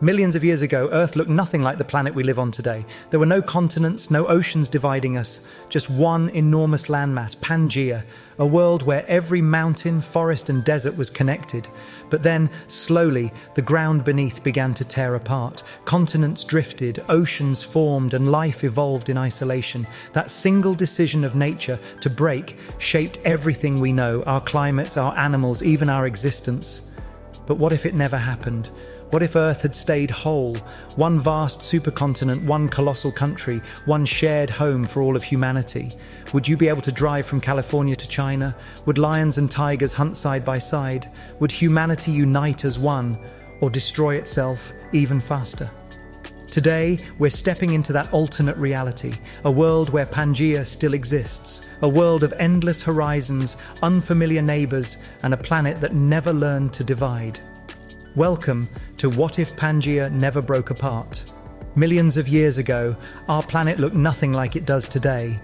Millions of years ago, Earth looked nothing like the planet we live on today. There were no continents, no oceans dividing us, just one enormous landmass, Pangea, a world where every mountain, forest, and desert was connected. But then, slowly, the ground beneath began to tear apart. Continents drifted, oceans formed, and life evolved in isolation. That single decision of nature to break shaped everything we know, our climates, our animals, even our existence. But what if it never happened? What if Earth had stayed whole? One vast supercontinent, one colossal country, one shared home for all of humanity. Would you be able to drive from California to China? Would lions and tigers hunt side by side? Would humanity unite as one, or destroy itself even faster? Today, we're stepping into that alternate reality, a world where Pangea still exists, a world of endless horizons, unfamiliar neighbors, and a planet that never learned to divide. Welcome to What If Pangea Never Broke Apart? Millions of years ago, our planet looked nothing like it does today.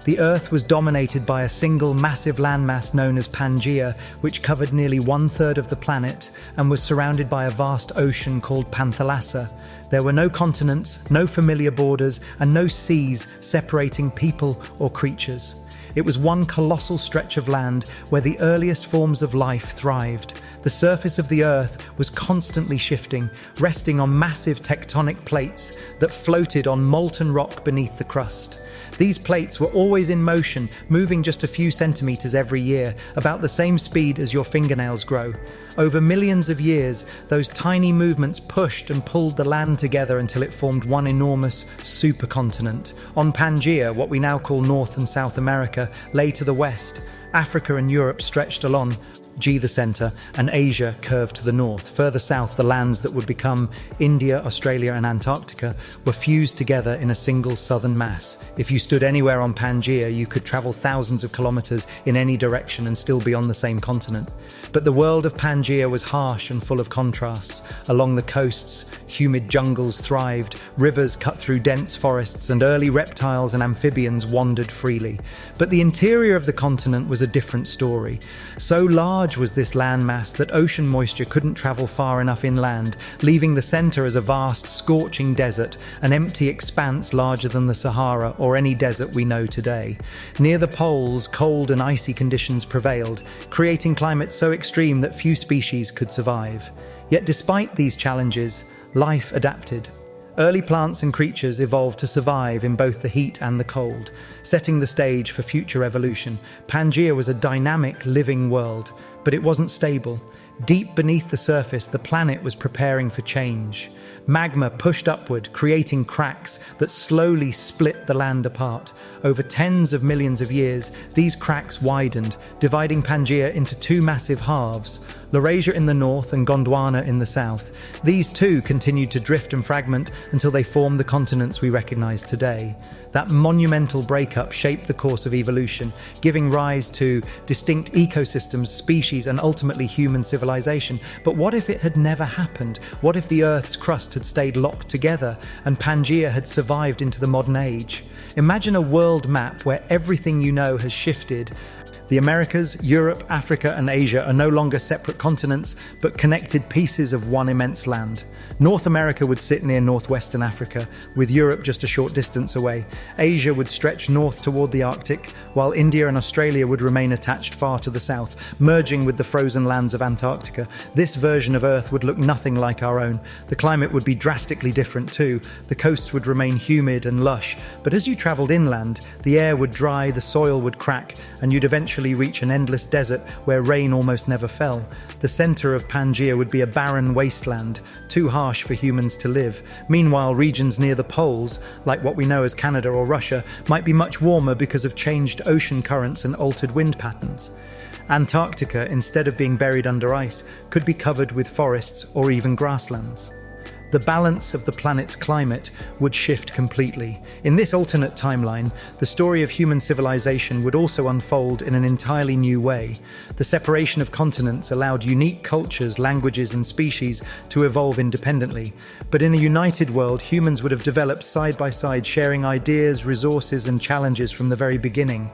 The Earth was dominated by a single massive landmass known as Pangea, which covered nearly 1/3 of the planet and was surrounded by a vast ocean called Panthalassa. There were no continents, no familiar borders, and no seas separating people or creatures. It was one colossal stretch of land where the earliest forms of life thrived. The surface of the Earth was constantly shifting, resting on massive tectonic plates that floated on molten rock beneath the crust. These plates were always in motion, moving just a few centimeters every year, about the same speed as your fingernails grow. Over millions of years, those tiny movements pushed and pulled the land together until it formed one enormous supercontinent. On Pangea, what we now call North and South America, lay to the west. Africa and Europe stretched along, the center, and Asia curved to the north. Further south, the lands that would become India, Australia, and Antarctica were fused together in a single southern mass. If you stood anywhere on Pangea, you could travel thousands of kilometers in any direction and still be on the same continent. But the world of Pangea was harsh and full of contrasts. Along the coasts, humid jungles thrived, rivers cut through dense forests, and early reptiles and amphibians wandered freely. But the interior of the continent was a different story. So large was this landmass that ocean moisture couldn't travel far enough inland, leaving the center as a vast, scorching desert, an empty expanse larger than the Sahara or any desert we know today. Near the poles, cold and icy conditions prevailed, creating climates so extreme that few species could survive. Yet despite these challenges, life adapted. Early plants and creatures evolved to survive in both the heat and the cold, setting the stage for future evolution. Pangea was a dynamic, living world, but it wasn't stable. Deep beneath the surface, the planet was preparing for change. Magma pushed upward, creating cracks that slowly split the land apart. Over tens of millions of years, these cracks widened, dividing Pangea into two massive halves, Laurasia in the north and Gondwana in the south. These two continued to drift and fragment until they formed the continents we recognize today. That monumental breakup shaped the course of evolution, giving rise to distinct ecosystems, species, and ultimately human civilization. But what if it had never happened? What if the Earth's crust had stayed locked together and Pangea had survived into the modern age? Imagine a world map where everything you know has shifted. The Americas, Europe, Africa, and Asia are no longer separate continents, but connected pieces of one immense land. North America would sit near northwestern Africa, with Europe just a short distance away. Asia would stretch north toward the Arctic, while India and Australia would remain attached far to the south, merging with the frozen lands of Antarctica. This version of Earth would look nothing like our own. The climate would be drastically different too. The coasts would remain humid and lush, but as you traveled inland, the air would dry, the soil would crack, and you'd eventually reach an endless desert where rain almost never fell. The center of Pangea would be a barren wasteland, too harsh for humans to live. Meanwhile, regions near the poles, like what we know as Canada or Russia, might be much warmer because of changed ocean currents and altered wind patterns. Antarctica, instead of being buried under ice, could be covered with forests or even grasslands. The balance of the planet's climate would shift completely. In this alternate timeline, the story of human civilization would also unfold in an entirely new way. The separation of continents allowed unique cultures, languages, and species to evolve independently. But in a united world, humans would have developed side by side, sharing ideas, resources, and challenges from the very beginning.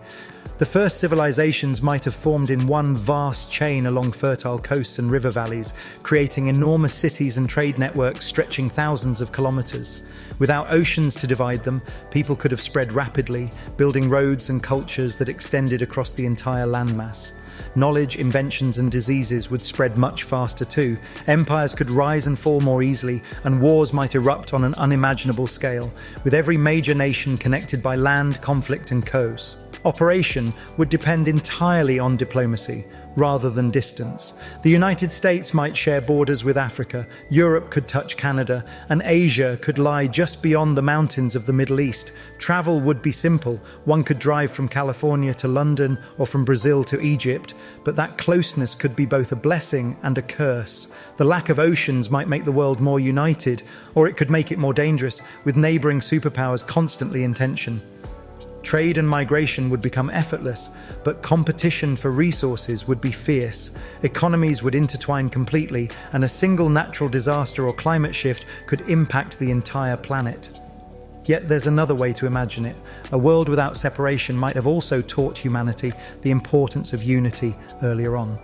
The first civilizations might have formed in one vast chain along fertile coasts and river valleys, creating enormous cities and trade networks stretching thousands of kilometers. Without oceans to divide them, people could have spread rapidly, building roads and cultures that extended across the entire landmass. Knowledge, inventions, and diseases would spread much faster too. Empires could rise and fall more easily, and wars might erupt on an unimaginable scale, with every major nation connected by land, conflict, and coast. Operation would depend entirely on diplomacy, rather than distance. The United States might share borders with Africa, Europe could touch Canada, and Asia could lie just beyond the mountains of the Middle East. Travel would be simple. One could drive from California to London or from Brazil to Egypt, but that closeness could be both a blessing and a curse. The lack of oceans might make the world more united, or it could make it more dangerous, with neighboring superpowers constantly in tension. Trade and migration would become effortless, but competition for resources would be fierce. Economies would intertwine completely, and a single natural disaster or climate shift could impact the entire planet. Yet there's another way to imagine it. A world without separation might have also taught humanity the importance of unity earlier on.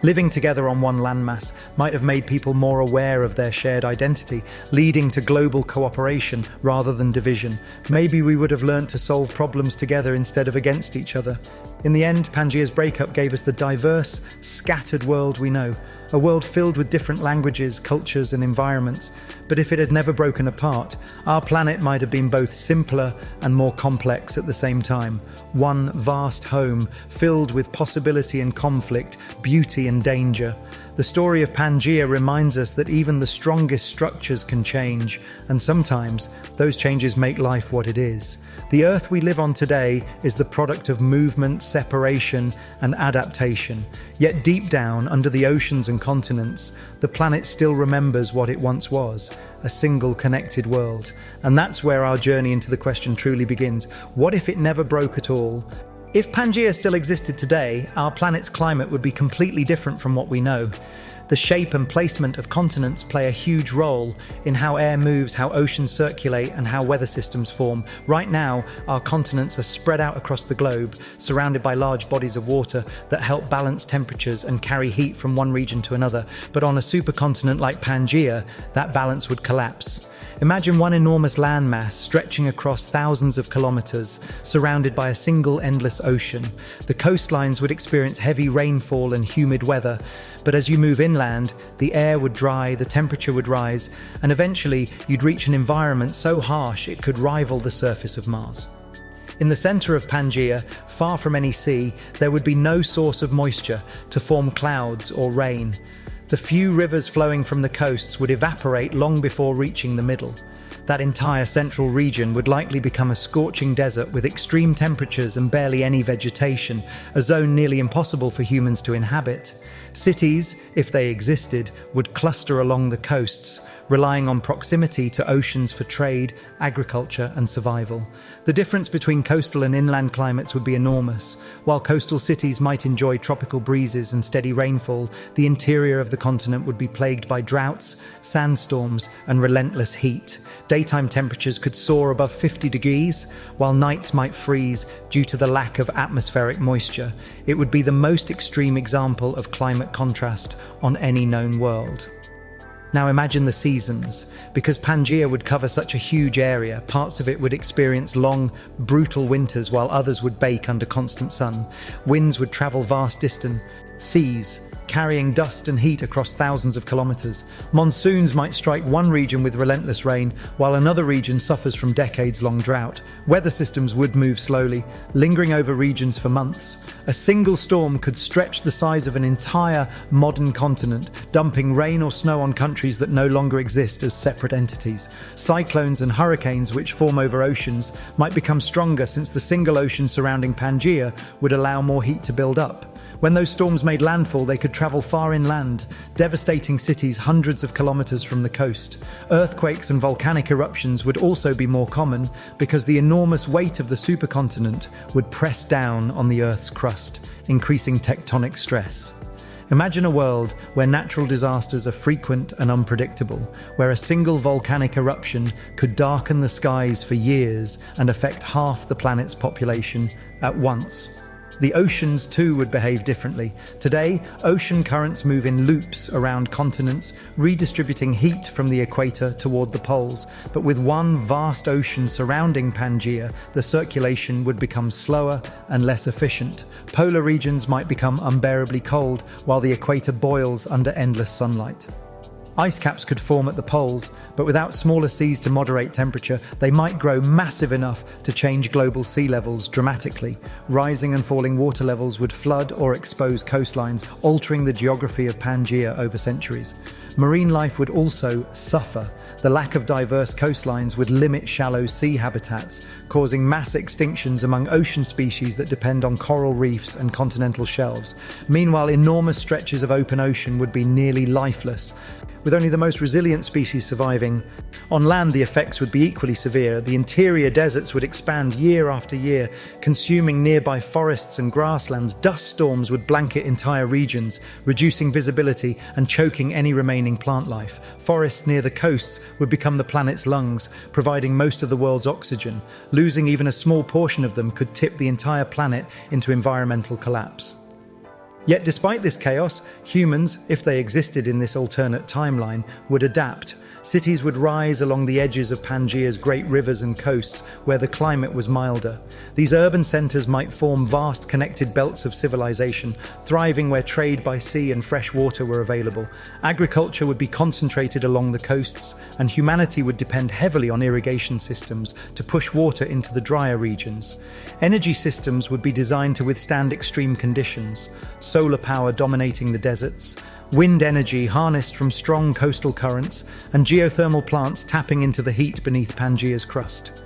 Living together on one landmass might have made people more aware of their shared identity, leading to global cooperation rather than division. Maybe we would have learned to solve problems together instead of against each other. In the end, Pangea's breakup gave us the diverse, scattered world we know, a world filled with different languages, cultures, and environments. But if it had never broken apart, our planet might have been both simpler and more complex at the same time. One vast home, filled with possibility and conflict, beauty and danger. The story of Pangea reminds us that even the strongest structures can change, and sometimes those changes make life what it is. The Earth we live on today is the product of movement, separation, and adaptation. Yet deep down, under the oceans and continents, the planet still remembers what it once was, a single connected world. And that's where our journey into the question truly begins. What if it never broke at all? If Pangea still existed today, our planet's climate would be completely different from what we know. The shape and placement of continents play a huge role in how air moves, how oceans circulate, and how weather systems form. Right now, our continents are spread out across the globe, surrounded by large bodies of water that help balance temperatures and carry heat from one region to another. But on a supercontinent like Pangea, that balance would collapse. Imagine one enormous landmass stretching across thousands of kilometers, surrounded by a single endless ocean. The coastlines would experience heavy rainfall and humid weather, but as you move inland, the air would dry, the temperature would rise, and eventually you'd reach an environment so harsh it could rival the surface of Mars. In the center of Pangea, far from any sea, there would be no source of moisture to form clouds or rain. The few rivers flowing from the coasts would evaporate long before reaching the middle. That entire central region would likely become a scorching desert with extreme temperatures and barely any vegetation, a zone nearly impossible for humans to inhabit. Cities, if they existed, would cluster along the coasts, relying on proximity to oceans for trade, agriculture, and survival. The difference between coastal and inland climates would be enormous. While coastal cities might enjoy tropical breezes and steady rainfall, the interior of the continent would be plagued by droughts, sandstorms, and relentless heat. Daytime temperatures could soar above 50 degrees, while nights might freeze due to the lack of atmospheric moisture. It would be the most extreme example of climate contrast on any known world. Now imagine the seasons. Because Pangea would cover such a huge area, parts of it would experience long, brutal winters while others would bake under constant sun. Winds would travel vast seas, carrying dust and heat across thousands of kilometers. Monsoons might strike one region with relentless rain, while another region suffers from decades-long drought. Weather systems would move slowly, lingering over regions for months. A single storm could stretch the size of an entire modern continent, dumping rain or snow on countries that no longer exist as separate entities. Cyclones and hurricanes, which form over oceans, might become stronger since the single ocean surrounding Pangea would allow more heat to build up. When those storms made landfall, they could travel far inland, devastating cities hundreds of kilometers from the coast. Earthquakes and volcanic eruptions would also be more common because the enormous weight of the supercontinent would press down on the Earth's crust, increasing tectonic stress. Imagine a world where natural disasters are frequent and unpredictable, where a single volcanic eruption could darken the skies for years and affect half the planet's population at once. The oceans too would behave differently. Today, ocean currents move in loops around continents, redistributing heat from the equator toward the poles. But with one vast ocean surrounding Pangea, the circulation would become slower and less efficient. Polar regions might become unbearably cold, while the equator boils under endless sunlight. Ice caps could form at the poles, but without smaller seas to moderate temperature, they might grow massive enough to change global sea levels dramatically. Rising and falling water levels would flood or expose coastlines, altering the geography of Pangea over centuries. Marine life would also suffer. The lack of diverse coastlines would limit shallow sea habitats, causing mass extinctions among ocean species that depend on coral reefs and continental shelves. Meanwhile, enormous stretches of open ocean would be nearly lifeless, with only the most resilient species surviving. On land, the effects would be equally severe. The interior deserts would expand year after year, consuming nearby forests and grasslands. Dust storms would blanket entire regions, reducing visibility and choking any remaining plant life. Forests near the coasts would become the planet's lungs, providing most of the world's oxygen. Losing even a small portion of them could tip the entire planet into environmental collapse. Yet despite this chaos, humans, if they existed in this alternate timeline, would adapt. Cities would rise along the edges of Pangea's great rivers and coasts, where the climate was milder. These urban centers might form vast connected belts of civilization, thriving where trade by sea and fresh water were available. Agriculture would be concentrated along the coasts, and humanity would depend heavily on irrigation systems to push water into the drier regions. Energy systems would be designed to withstand extreme conditions, solar power dominating the deserts, wind energy harnessed from strong coastal currents, and geothermal plants tapping into the heat beneath Pangea's crust.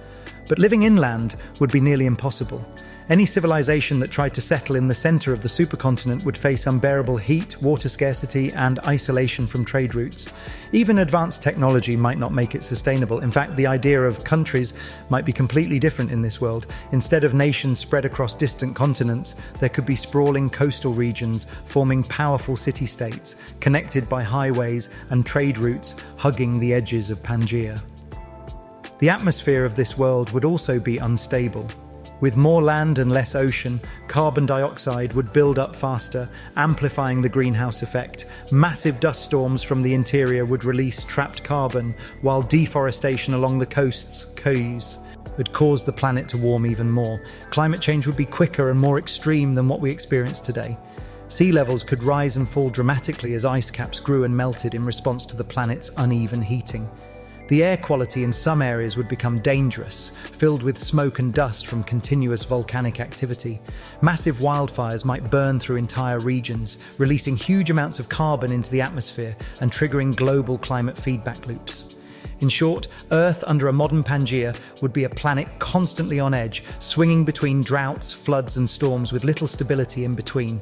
But living inland would be nearly impossible. Any civilization that tried to settle in the center of the supercontinent would face unbearable heat, water scarcity, and isolation from trade routes. Even advanced technology might not make it sustainable. In fact, the idea of countries might be completely different in this world. Instead of nations spread across distant continents, there could be sprawling coastal regions forming powerful city-states, connected by highways and trade routes hugging the edges of Pangea. The atmosphere of this world would also be unstable. With more land and less ocean, carbon dioxide would build up faster, amplifying the greenhouse effect. Massive dust storms from the interior would release trapped carbon, while deforestation along the coasts would cause the planet to warm even more. Climate change would be quicker and more extreme than what we experience today. Sea levels could rise and fall dramatically as ice caps grew and melted in response to the planet's uneven heating. The air quality in some areas would become dangerous, filled with smoke and dust from continuous volcanic activity. Massive wildfires might burn through entire regions, releasing huge amounts of carbon into the atmosphere and triggering global climate feedback loops. In short, Earth under a modern Pangea would be a planet constantly on edge, swinging between droughts, floods, and storms with little stability in between.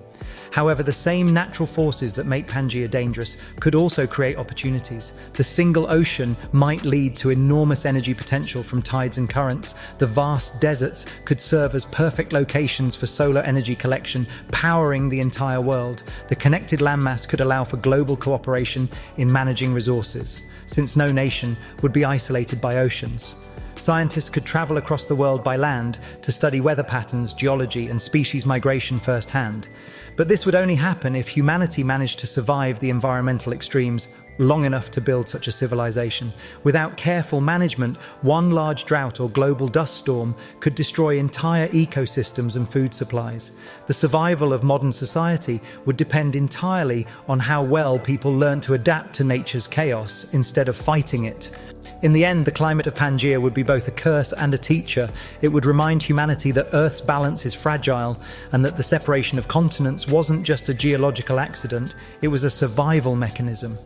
However, the same natural forces that make Pangea dangerous could also create opportunities. The single ocean might lead to enormous energy potential from tides and currents. The vast deserts could serve as perfect locations for solar energy collection, powering the entire world. The connected landmass could allow for global cooperation in managing resources, since no nation would be isolated by oceans. Scientists could travel across the world by land to study weather patterns, geology, and species migration firsthand. But this would only happen if humanity managed to survive the environmental extremes long enough to build such a civilization. Without careful management, one large drought or global dust storm could destroy entire ecosystems and food supplies. The survival of modern society would depend entirely on how well people learn to adapt to nature's chaos instead of fighting it. In the end, the climate of Pangea would be both a curse and a teacher. It would remind humanity that Earth's balance is fragile and that the separation of continents wasn't just a geological accident, it was a survival mechanism.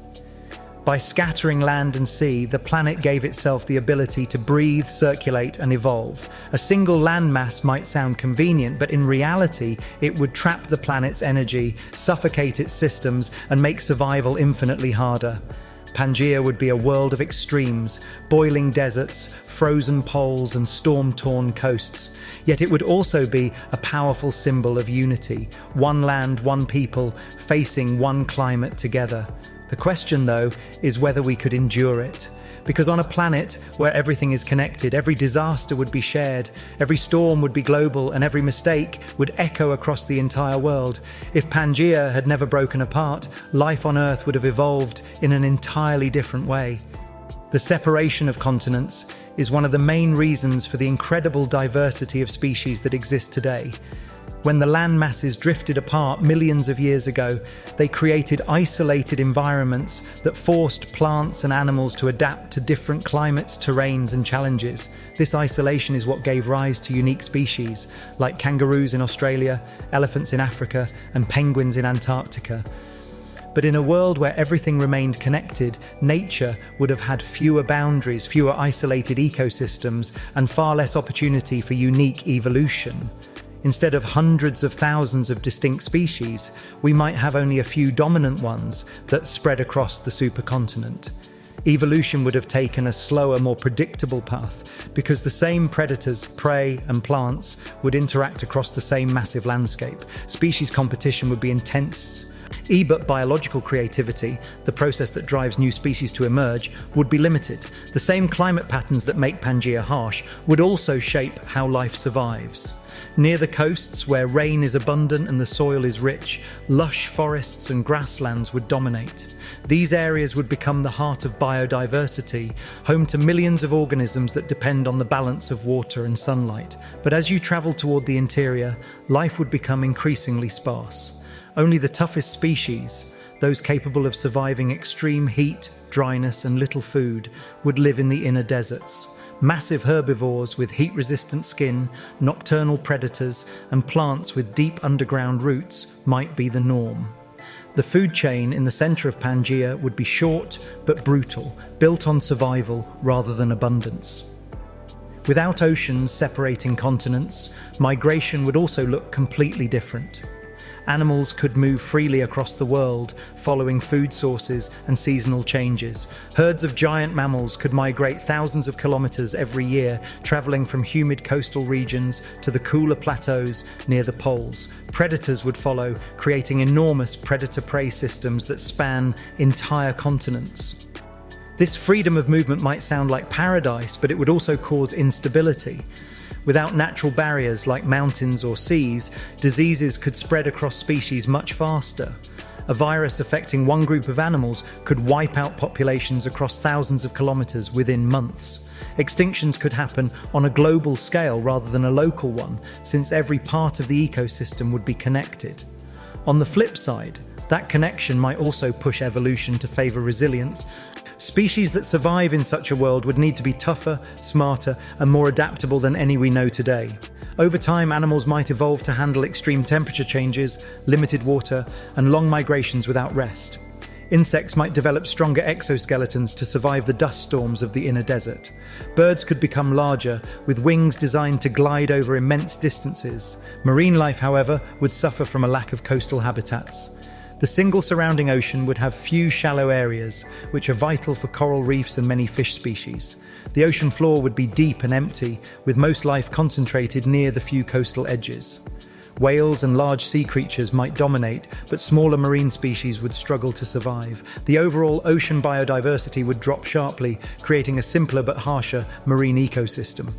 By scattering land and sea, the planet gave itself the ability to breathe, circulate, and evolve. A single landmass might sound convenient, but in reality, it would trap the planet's energy, suffocate its systems, and make survival infinitely harder. Pangea would be a world of extremes, boiling deserts, frozen poles, and storm-torn coasts. Yet it would also be a powerful symbol of unity, one land, one people, facing one climate together. The question, though, is whether we could endure it. Because on a planet where everything is connected, every disaster would be shared, every storm would be global, and every mistake would echo across the entire world. If Pangea had never broken apart, life on Earth would have evolved in an entirely different way. The separation of continents is one of the main reasons for the incredible diversity of species that exist today. When the land masses drifted apart millions of years ago, they created isolated environments that forced plants and animals to adapt to different climates, terrains, and challenges. This isolation is what gave rise to unique species, like kangaroos in Australia, elephants in Africa, and penguins in Antarctica. But in a world where everything remained connected, nature would have had fewer boundaries, fewer isolated ecosystems, and far less opportunity for unique evolution. Instead of hundreds of thousands of distinct species, we might have only a few dominant ones that spread across the supercontinent. Evolution would have taken a slower, more predictable path because the same predators, prey, and plants would interact across the same massive landscape. Species competition would be intense. But biological creativity, the process that drives new species to emerge, would be limited. The same climate patterns that make Pangea harsh would also shape how life survives. Near the coasts, where rain is abundant and the soil is rich, lush forests and grasslands would dominate. These areas would become the heart of biodiversity, home to millions of organisms that depend on the balance of water and sunlight. But as you travel toward the interior, life would become increasingly sparse. Only the toughest species, those capable of surviving extreme heat, dryness, and little food, would live in the inner deserts. Massive herbivores with heat-resistant skin, nocturnal predators, and plants with deep underground roots might be the norm. The food chain in the center of Pangea would be short but brutal, built on survival rather than abundance. Without oceans separating continents, migration would also look completely different. Animals could move freely across the world, following food sources and seasonal changes. Herds of giant mammals could migrate thousands of kilometers every year, traveling from humid coastal regions to the cooler plateaus near the poles. Predators would follow, creating enormous predator-prey systems that span entire continents. This freedom of movement might sound like paradise, but it would also cause instability. Without natural barriers like mountains or seas, diseases could spread across species much faster. A virus affecting one group of animals could wipe out populations across thousands of kilometers within months. Extinctions could happen on a global scale rather than a local one, since every part of the ecosystem would be connected. On the flip side, that connection might also push evolution to favor resilience. Species that survive in such a world would need to be tougher, smarter, and more adaptable than any we know today. Over time, animals might evolve to handle extreme temperature changes, limited water, and long migrations without rest. Insects might develop stronger exoskeletons to survive the dust storms of the inner desert. Birds could become larger, with wings designed to glide over immense distances. Marine life, however, would suffer from a lack of coastal habitats. The single surrounding ocean would have few shallow areas, which are vital for coral reefs and many fish species. The ocean floor would be deep and empty, with most life concentrated near the few coastal edges. Whales and large sea creatures might dominate, but smaller marine species would struggle to survive. The overall ocean biodiversity would drop sharply, creating a simpler but harsher marine ecosystem.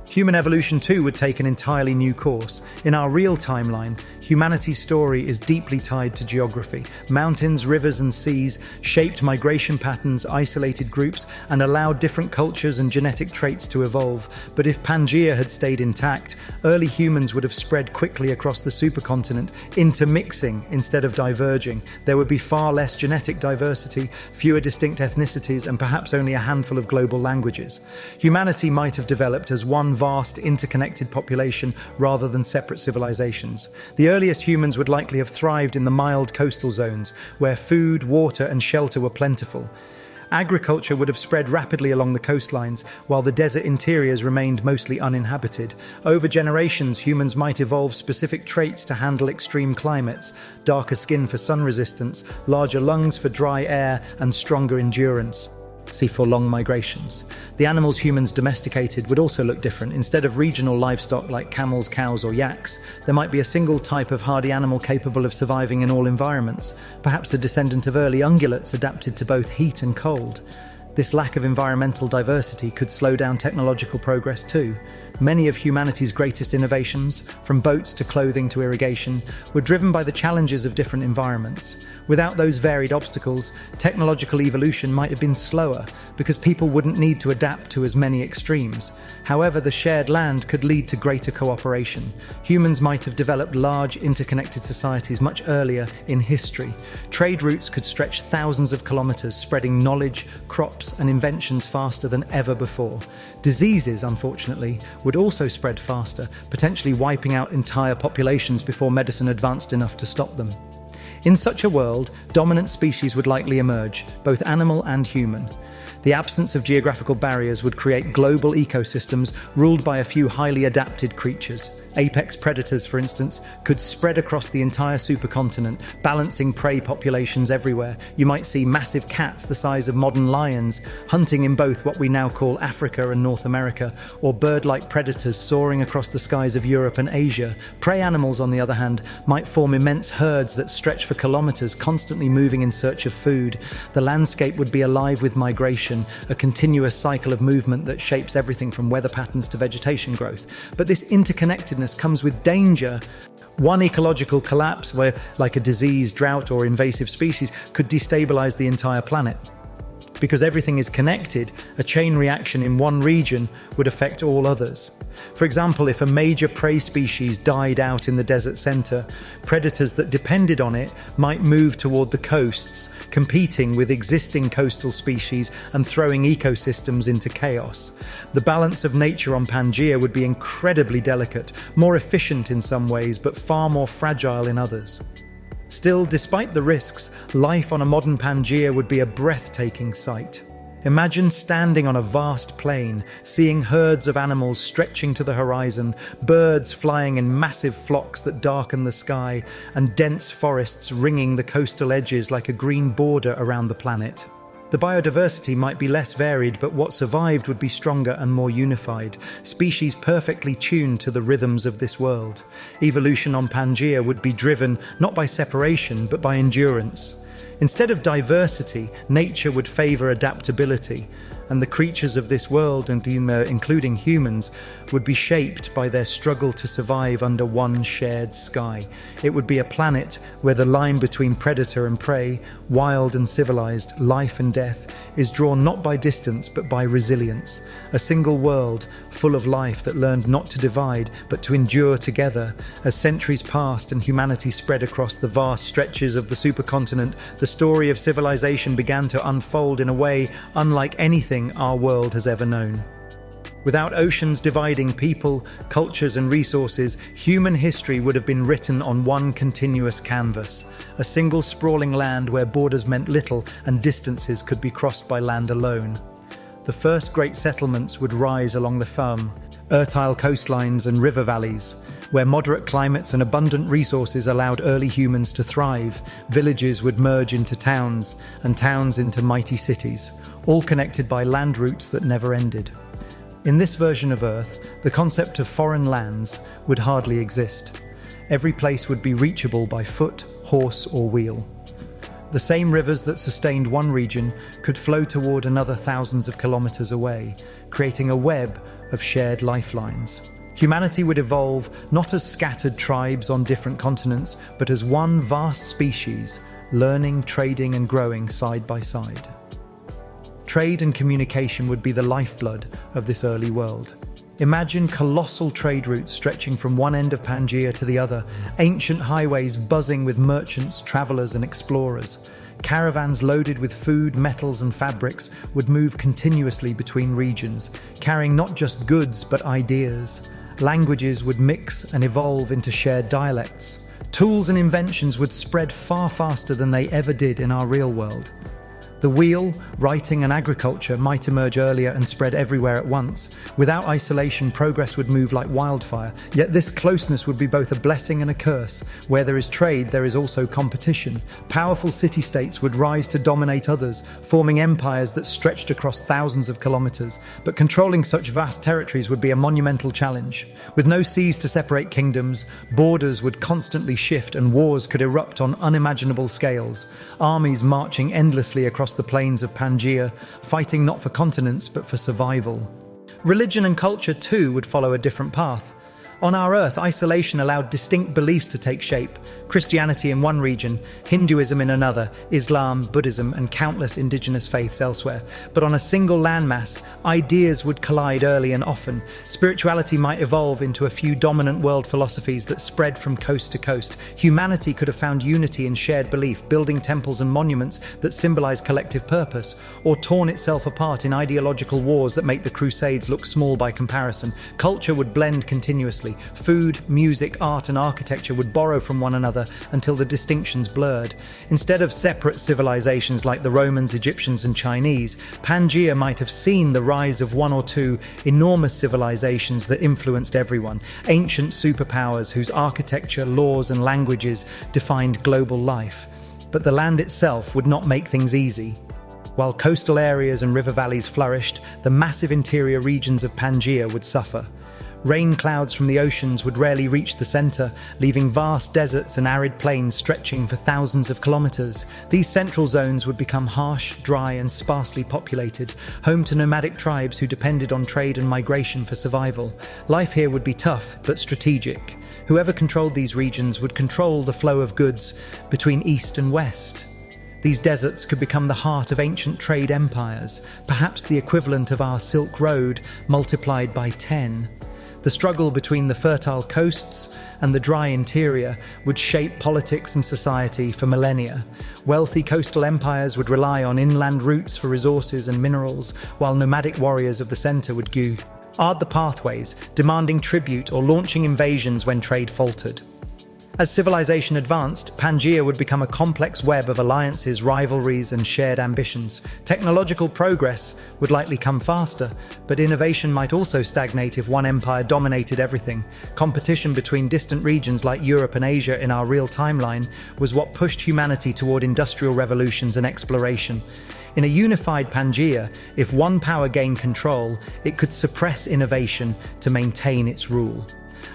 Human evolution too would take an entirely new course. In our real timeline, humanity's story is deeply tied to geography. Mountains, rivers, and seas shaped migration patterns, isolated groups, and allowed different cultures and genetic traits to evolve. But if Pangea had stayed intact, early humans would have spread quickly across the supercontinent, intermixing instead of diverging. There would be far less genetic diversity, fewer distinct ethnicities, and perhaps only a handful of global languages. Humanity might have developed as one vast, interconnected population rather than separate civilizations. The earliest humans would likely have thrived in the mild coastal zones, where food, water, and shelter were plentiful. Agriculture would have spread rapidly along the coastlines, while the desert interiors remained mostly uninhabited. Over generations, humans might evolve specific traits to handle extreme climates: darker skin for sun resistance, larger lungs for dry air, and stronger endurance. See for long migrations. The animals humans domesticated would also look different. Instead of regional livestock like camels, cows, or yaks, there might be a single type of hardy animal capable of surviving in all environments, perhaps a descendant of early ungulates adapted to both heat and cold. This lack of environmental diversity could slow down technological progress too. Many of humanity's greatest innovations, from boats to clothing to irrigation, were driven by the challenges of different environments. Without those varied obstacles, technological evolution might have been slower because people wouldn't need to adapt to as many extremes. However, the shared land could lead to greater cooperation. Humans might have developed large, interconnected societies much earlier in history. Trade routes could stretch thousands of kilometers, spreading knowledge, crops, and inventions faster than ever before. Diseases, unfortunately, would also spread faster, potentially wiping out entire populations before medicine advanced enough to stop them. In such a world, dominant species would likely emerge, both animal and human. The absence of geographical barriers would create global ecosystems ruled by a few highly adapted creatures. Apex predators, for instance, could spread across the entire supercontinent, balancing prey populations everywhere. You might see massive cats the size of modern lions, hunting in both what we now call Africa and North America, or bird-like predators soaring across the skies of Europe and Asia. Prey animals, on the other hand, might form immense herds that stretch for kilometers, constantly moving in search of food. The landscape would be alive with migration, a continuous cycle of movement that shapes everything from weather patterns to vegetation growth. But this interconnectedness comes with danger. One ecological collapse, where, like a disease, drought, or invasive species, could destabilize the entire planet. Because everything is connected, a chain reaction in one region would affect all others. For example, if a major prey species died out in the desert center, predators that depended on it might move toward the coasts, competing with existing coastal species and throwing ecosystems into chaos. The balance of nature on Pangea would be incredibly delicate, more efficient in some ways, but far more fragile in others. Still, despite the risks, life on a modern Pangea would be a breathtaking sight. Imagine standing on a vast plain, seeing herds of animals stretching to the horizon, birds flying in massive flocks that darken the sky, and dense forests ringing the coastal edges like a green border around the planet. The biodiversity might be less varied, but what survived would be stronger and more unified, species perfectly tuned to the rhythms of this world. Evolution on Pangea would be driven not by separation, but by endurance. Instead of diversity, nature would favor adaptability, and the creatures of this world, including humans, would be shaped by their struggle to survive under one shared sky. It would be a planet where the line between predator and prey, wild and civilized, life and death, is drawn not by distance but by resilience. A single world full of life that learned not to divide but to endure together. As centuries passed and humanity spread across the vast stretches of the supercontinent, the story of civilization began to unfold in a way unlike anything our world has ever known. Without oceans dividing people, cultures, and resources, human history would have been written on one continuous canvas, a single sprawling land where borders meant little and distances could be crossed by land alone. The first great settlements would rise along the fertile coastlines and river valleys, where moderate climates and abundant resources allowed early humans to thrive. Villages would merge into towns, and towns into mighty cities, all connected by land routes that never ended. In this version of Earth, the concept of foreign lands would hardly exist. Every place would be reachable by foot, horse, or wheel. The same rivers that sustained one region could flow toward another thousands of kilometers away, creating a web of shared lifelines. Humanity would evolve not as scattered tribes on different continents, but as one vast species, learning, trading, and growing side by side. Trade and communication would be the lifeblood of this early world. Imagine colossal trade routes stretching from one end of Pangea to the other, ancient highways buzzing with merchants, travelers, and explorers. Caravans loaded with food, metals, and fabrics would move continuously between regions, carrying not just goods but ideas. Languages would mix and evolve into shared dialects. Tools and inventions would spread far faster than they ever did in our real world. The wheel, writing, and agriculture might emerge earlier and spread everywhere at once. Without isolation, progress would move like wildfire. Yet this closeness would be both a blessing and a curse. Where there is trade, there is also competition. Powerful city-states would rise to dominate others, forming empires that stretched across thousands of kilometers. But controlling such vast territories would be a monumental challenge. With no seas to separate kingdoms, borders would constantly shift and wars could erupt on unimaginable scales. Armies marching endlessly across the plains of Pangea, fighting not for continents but for survival. Religion and culture too would follow a different path. On our Earth, isolation allowed distinct beliefs to take shape. Christianity in one region, Hinduism in another, Islam, Buddhism, and countless indigenous faiths elsewhere. But on a single landmass, ideas would collide early and often. Spirituality might evolve into a few dominant world philosophies that spread from coast to coast. Humanity could have found unity in shared belief, building temples and monuments that symbolize collective purpose, or torn itself apart in ideological wars that make the Crusades look small by comparison. Culture would blend continuously. Food, music, art, and architecture would borrow from one another until the distinctions blurred. Instead of separate civilizations like the Romans, Egyptians, and Chinese, Pangea might have seen the rise of one or two enormous civilizations that influenced everyone, ancient superpowers whose architecture, laws, and languages defined global life. But the land itself would not make things easy. While coastal areas and river valleys flourished, the massive interior regions of Pangea would suffer. Rain clouds from the oceans would rarely reach the center, leaving vast deserts and arid plains stretching for thousands of kilometers. These central zones would become harsh, dry, and sparsely populated, home to nomadic tribes who depended on trade and migration for survival. Life here would be tough, but strategic. Whoever controlled these regions would control the flow of goods between east and west. These deserts could become the heart of ancient trade empires, perhaps the equivalent of our Silk Road multiplied by 10. The struggle between the fertile coasts and the dry interior would shape politics and society for millennia. Wealthy coastal empires would rely on inland routes for resources and minerals, while nomadic warriors of the center would guard the pathways, demanding tribute or launching invasions when trade faltered. As civilization advanced, Pangea would become a complex web of alliances, rivalries, and shared ambitions. Technological progress would likely come faster, but innovation might also stagnate if one empire dominated everything. Competition between distant regions like Europe and Asia in our real timeline was what pushed humanity toward industrial revolutions and exploration. In a unified Pangea, if one power gained control, it could suppress innovation to maintain its rule.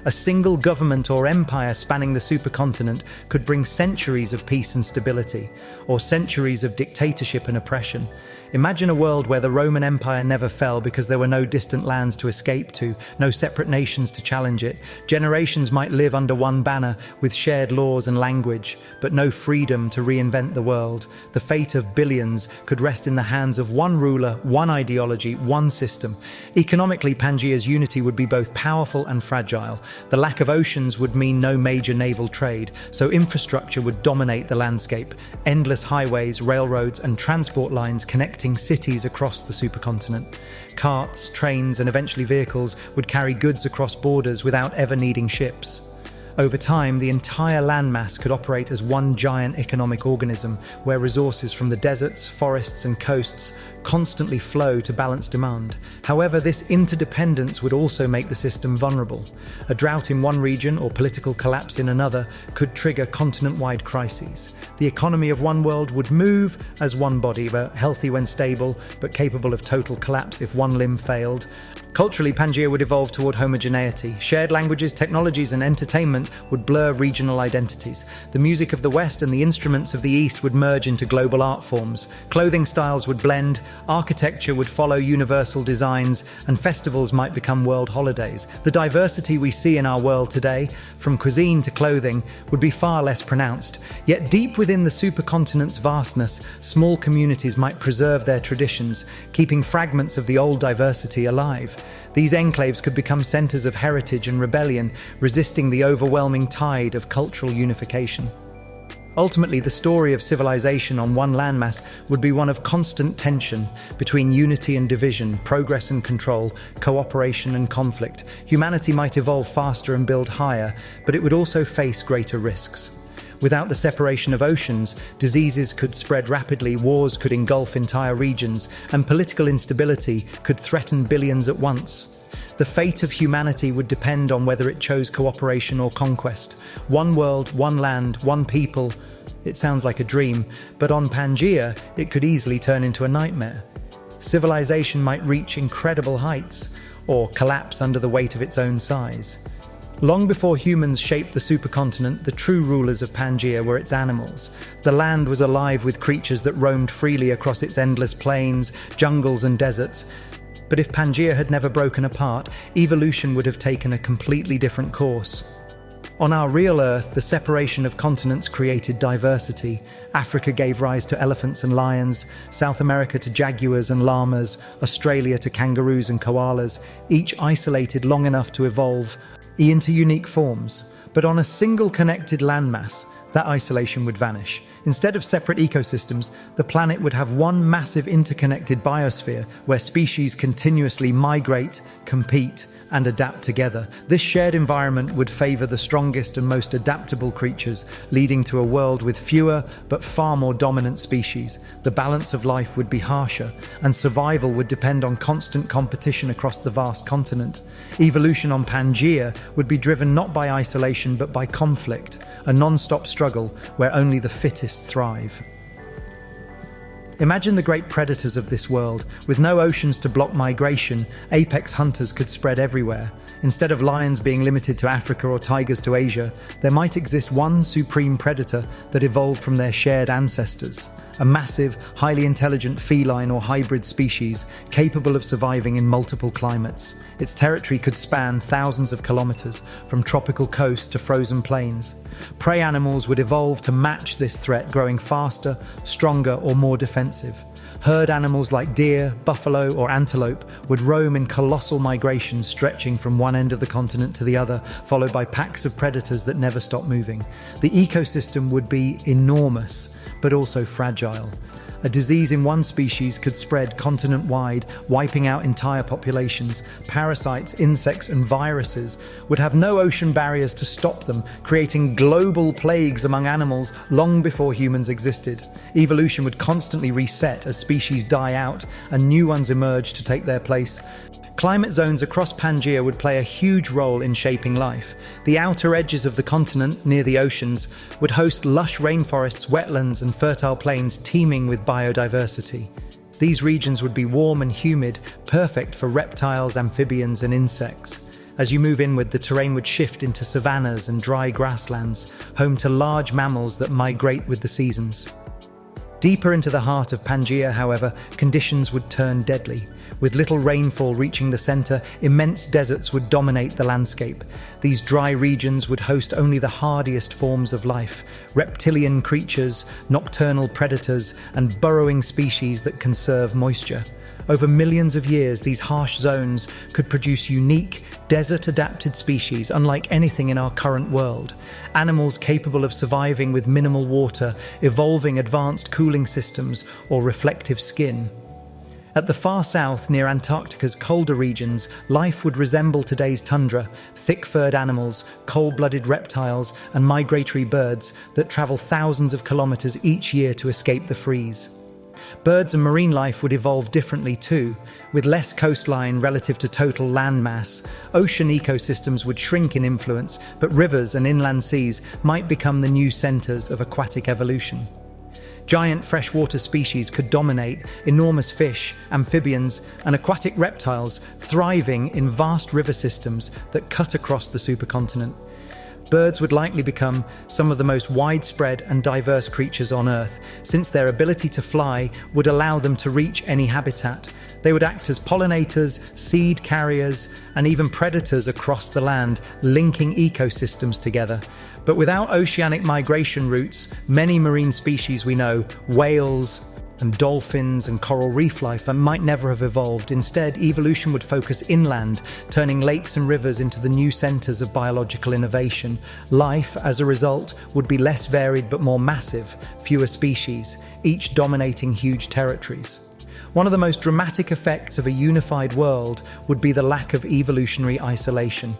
A single government or empire spanning the supercontinent could bring centuries of peace and stability, or centuries of dictatorship and oppression. Imagine a world where the Roman Empire never fell because there were no distant lands to escape to, no separate nations to challenge it. Generations might live under one banner with shared laws and language, but no freedom to reinvent the world. The fate of billions could rest in the hands of one ruler, one ideology, one system. Economically, Pangea's unity would be both powerful and fragile. The lack of oceans would mean no major naval trade, so infrastructure would dominate the landscape. Endless highways, railroads, and transport lines connecting cities across the supercontinent. Carts, trains, and eventually vehicles would carry goods across borders without ever needing ships. Over time, the entire landmass could operate as one giant economic organism, where resources from the deserts, forests, and coasts constantly flow to balance demand. However, this interdependence would also make the system vulnerable. A drought in one region or political collapse in another could trigger continent-wide crises. The economy of one world would move as one body, healthy when stable, but capable of total collapse if one limb failed. Culturally, Pangea would evolve toward homogeneity. Shared languages, technologies, and entertainment would blur regional identities. The music of the West and the instruments of the East would merge into global art forms. Clothing styles would blend, architecture would follow universal designs, and festivals might become world holidays. The diversity we see in our world today, from cuisine to clothing, would be far less pronounced. Yet deep within the supercontinent's vastness, small communities might preserve their traditions, keeping fragments of the old diversity alive. These enclaves could become centers of heritage and rebellion, resisting the overwhelming tide of cultural unification. Ultimately, the story of civilization on one landmass would be one of constant tension between unity and division, progress and control, cooperation and conflict. Humanity might evolve faster and build higher, but it would also face greater risks. Without the separation of oceans, diseases could spread rapidly, wars could engulf entire regions, and political instability could threaten billions at once. The fate of humanity would depend on whether it chose cooperation or conquest. One world, one land, one people. It sounds like a dream, but on Pangea, it could easily turn into a nightmare. Civilization might reach incredible heights, or collapse under the weight of its own size. Long before humans shaped the supercontinent, the true rulers of Pangea were its animals. The land was alive with creatures that roamed freely across its endless plains, jungles and deserts. But if Pangea had never broken apart, evolution would have taken a completely different course. On our real Earth, the separation of continents created diversity. Africa gave rise to elephants and lions, South America to jaguars and llamas, Australia to kangaroos and koalas, each isolated long enough to evolve into unique forms. But on a single connected landmass, that isolation would vanish. Instead of separate ecosystems, the planet would have one massive interconnected biosphere where species continuously migrate, compete, and adapt together. This shared environment would favor the strongest and most adaptable creatures, leading to a world with fewer but far more dominant species. The balance of life would be harsher, and survival would depend on constant competition across the vast continent. Evolution on Pangea would be driven not by isolation but by conflict, a non-stop struggle where only the fittest thrive. Imagine the great predators of this world. With no oceans to block migration, apex hunters could spread everywhere. Instead of lions being limited to Africa or tigers to Asia, there might exist one supreme predator that evolved from their shared ancestors. A massive, highly intelligent feline or hybrid species capable of surviving in multiple climates. Its territory could span thousands of kilometers, from tropical coasts to frozen plains. Prey animals would evolve to match this threat, growing faster, stronger, or more defensive. Herd animals like deer, buffalo, or antelope would roam in colossal migrations stretching from one end of the continent to the other, followed by packs of predators that never stop moving. The ecosystem would be enormous, but also fragile. A disease in one species could spread continent-wide, wiping out entire populations. Parasites, insects, and viruses would have no ocean barriers to stop them, creating global plagues among animals long before humans existed. Evolution would constantly reset as species die out and new ones emerge to take their place. Climate zones across Pangea would play a huge role in shaping life. The outer edges of the continent, near the oceans, would host lush rainforests, wetlands, and fertile plains teeming with biodiversity. These regions would be warm and humid, perfect for reptiles, amphibians, and insects. As you move inward, the terrain would shift into savannas and dry grasslands, home to large mammals that migrate with the seasons. Deeper into the heart of Pangea, however, conditions would turn deadly. With little rainfall reaching the center, immense deserts would dominate the landscape. These dry regions would host only the hardiest forms of life, reptilian creatures, nocturnal predators, and burrowing species that conserve moisture. Over millions of years, these harsh zones could produce unique, desert-adapted species unlike anything in our current world. Animals capable of surviving with minimal water, evolving advanced cooling systems, or reflective skin. At the far south, near Antarctica's colder regions, life would resemble today's tundra: thick-furred animals, cold-blooded reptiles, and migratory birds that travel thousands of kilometers each year to escape the freeze. Birds and marine life would evolve differently too. With less coastline relative to total land mass, ocean ecosystems would shrink in influence, but rivers and inland seas might become the new centers of aquatic evolution. Giant freshwater species could dominate, enormous fish, amphibians, and aquatic reptiles thriving in vast river systems that cut across the supercontinent. Birds would likely become some of the most widespread and diverse creatures on Earth, since their ability to fly would allow them to reach any habitat. They would act as pollinators, seed carriers, and even predators across the land, linking ecosystems together. But without oceanic migration routes, many marine species we know, whales and dolphins and coral reef life, might never have evolved. Instead, evolution would focus inland, turning lakes and rivers into the new centers of biological innovation. Life, as a result, would be less varied but more massive, fewer species, each dominating huge territories. One of the most dramatic effects of a unified world would be the lack of evolutionary isolation.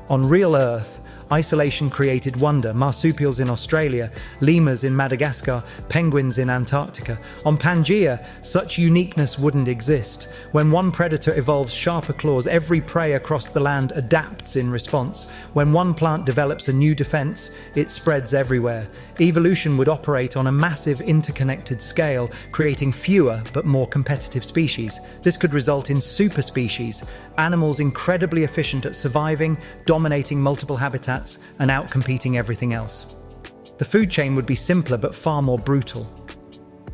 On real Earth, Isolation created wonder. Marsupials in Australia, lemurs in Madagascar, penguins in Antarctica. On Pangea, such uniqueness wouldn't exist. When one predator evolves sharper claws, every prey across the land adapts in response. When one plant develops a new defense, it spreads everywhere. Evolution would operate on a massive interconnected scale, creating fewer but more competitive species. This could result in superspecies, animals incredibly efficient at surviving, dominating multiple habitats, and outcompeting everything else. The food chain would be simpler but far more brutal.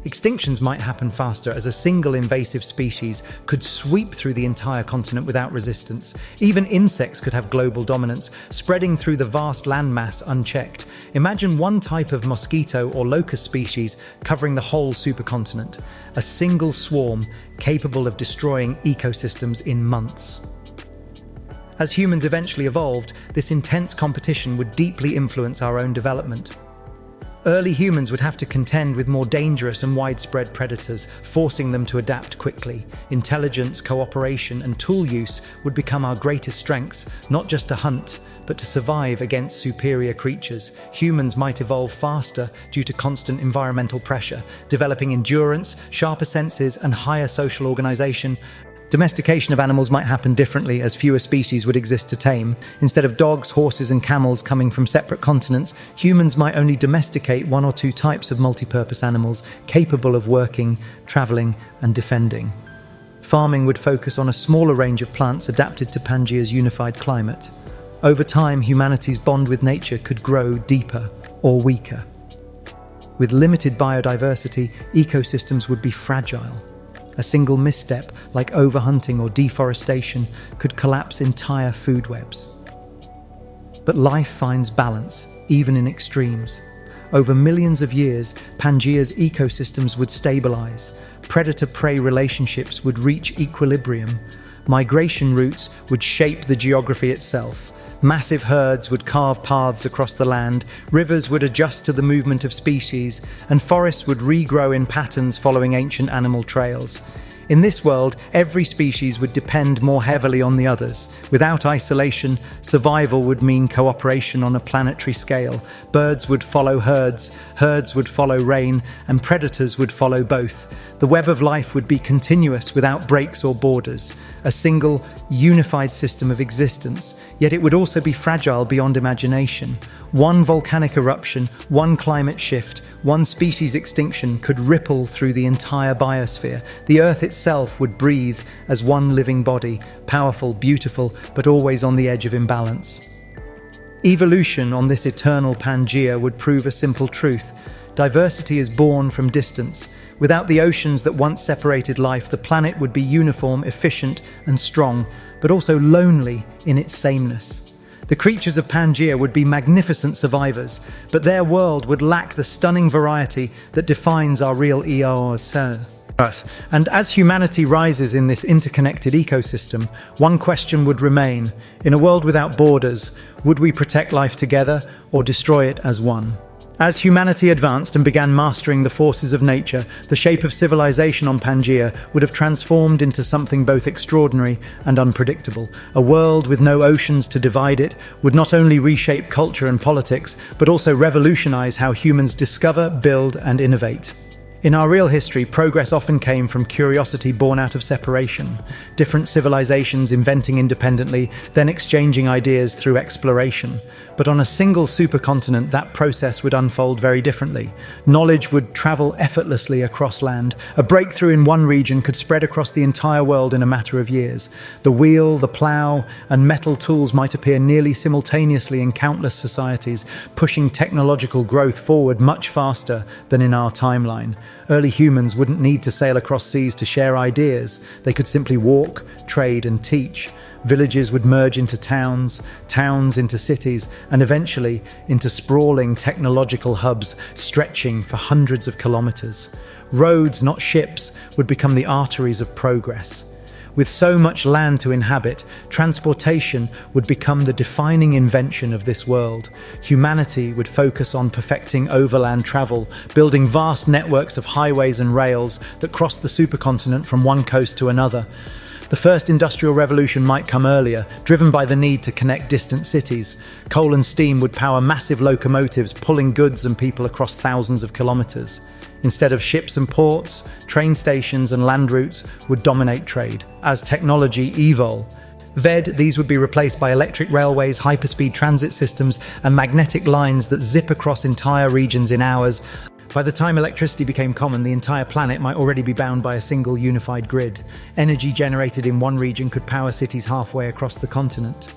Extinctions might happen faster, as a single invasive species could sweep through the entire continent without resistance. Even insects could have global dominance, spreading through the vast landmass unchecked. Imagine one type of mosquito or locust species covering the whole supercontinent, a single swarm capable of destroying ecosystems in months. As humans eventually evolved, this intense competition would deeply influence our own development. Early humans would have to contend with more dangerous and widespread predators, forcing them to adapt quickly. Intelligence, cooperation, and tool use would become our greatest strengths, not just to hunt, but to survive against superior creatures. Humans might evolve faster due to constant environmental pressure, developing endurance, sharper senses, and higher social organization. Domestication of animals might happen differently, as fewer species would exist to tame. Instead of dogs, horses, and camels coming from separate continents, humans might only domesticate one or two types of multi-purpose animals capable of working, traveling, and defending. Farming would focus on a smaller range of plants adapted to Pangea's unified climate. Over time, humanity's bond with nature could grow deeper or weaker. With limited biodiversity, ecosystems would be fragile. A single misstep, like overhunting or deforestation, could collapse entire food webs. But life finds balance, even in extremes. Over millions of years, Pangea's ecosystems would stabilize. Predator-prey relationships would reach equilibrium. Migration routes would shape the geography itself. Massive herds would carve paths across the land, rivers would adjust to the movement of species, and forests would regrow in patterns following ancient animal trails. In this world, every species would depend more heavily on the others. Without isolation, survival would mean cooperation on a planetary scale. Birds would follow herds, herds would follow rain, and predators would follow both. The web of life would be continuous without breaks or borders, a single, unified system of existence. Yet it would also be fragile beyond imagination. One volcanic eruption, one climate shift, one species extinction could ripple through the entire biosphere. The Earth itself would breathe as one living body, powerful, beautiful, but always on the edge of imbalance. Evolution on this eternal Pangea would prove a simple truth. Diversity is born from distance. Without the oceans that once separated life, the planet would be uniform, efficient, and strong, but also lonely in its sameness. The creatures of Pangea would be magnificent survivors, but their world would lack the stunning variety that defines our real Earth. And as humanity rises in this interconnected ecosystem, one question would remain. In a world without borders, would we protect life together or destroy it as one? As humanity advanced and began mastering the forces of nature, the shape of civilization on Pangea would have transformed into something both extraordinary and unpredictable. A world with no oceans to divide it would not only reshape culture and politics, but also revolutionize how humans discover, build, and innovate. In our real history, progress often came from curiosity born out of separation. Different civilizations inventing independently, then exchanging ideas through exploration. But on a single supercontinent, that process would unfold very differently. Knowledge would travel effortlessly across land. A breakthrough in one region could spread across the entire world in a matter of years. The wheel, the plow, and metal tools might appear nearly simultaneously in countless societies, pushing technological growth forward much faster than in our timeline. Early humans wouldn't need to sail across seas to share ideas. They could simply walk, trade, and teach. Villages would merge into towns, towns into cities, and eventually into sprawling technological hubs stretching for hundreds of kilometers. Roads, not ships, would become the arteries of progress. With so much land to inhabit, transportation would become the defining invention of this world. Humanity would focus on perfecting overland travel, building vast networks of highways and rails that cross the supercontinent from one coast to another. The first industrial revolution might come earlier, driven by the need to connect distant cities. Coal and steam would power massive locomotives, pulling goods and people across thousands of kilometers. Instead of ships and ports, train stations and land routes would dominate trade. As technology evolved, these would be replaced by electric railways, hyperspeed transit systems, and magnetic lines that zip across entire regions in hours. By the time electricity became common, the entire planet might already be bound by a single unified grid. Energy generated in one region could power cities halfway across the continent.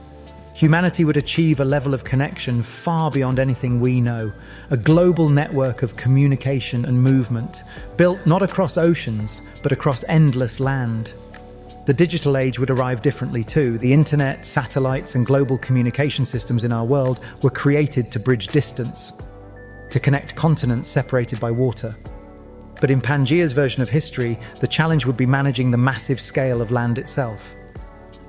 Humanity would achieve a level of connection far beyond anything we know, a global network of communication and movement, built not across oceans, but across endless land. The digital age would arrive differently too. The internet, satellites, and global communication systems in our world were created to bridge distance, to connect continents separated by water. But in Pangea's version of history, the challenge would be managing the massive scale of land itself.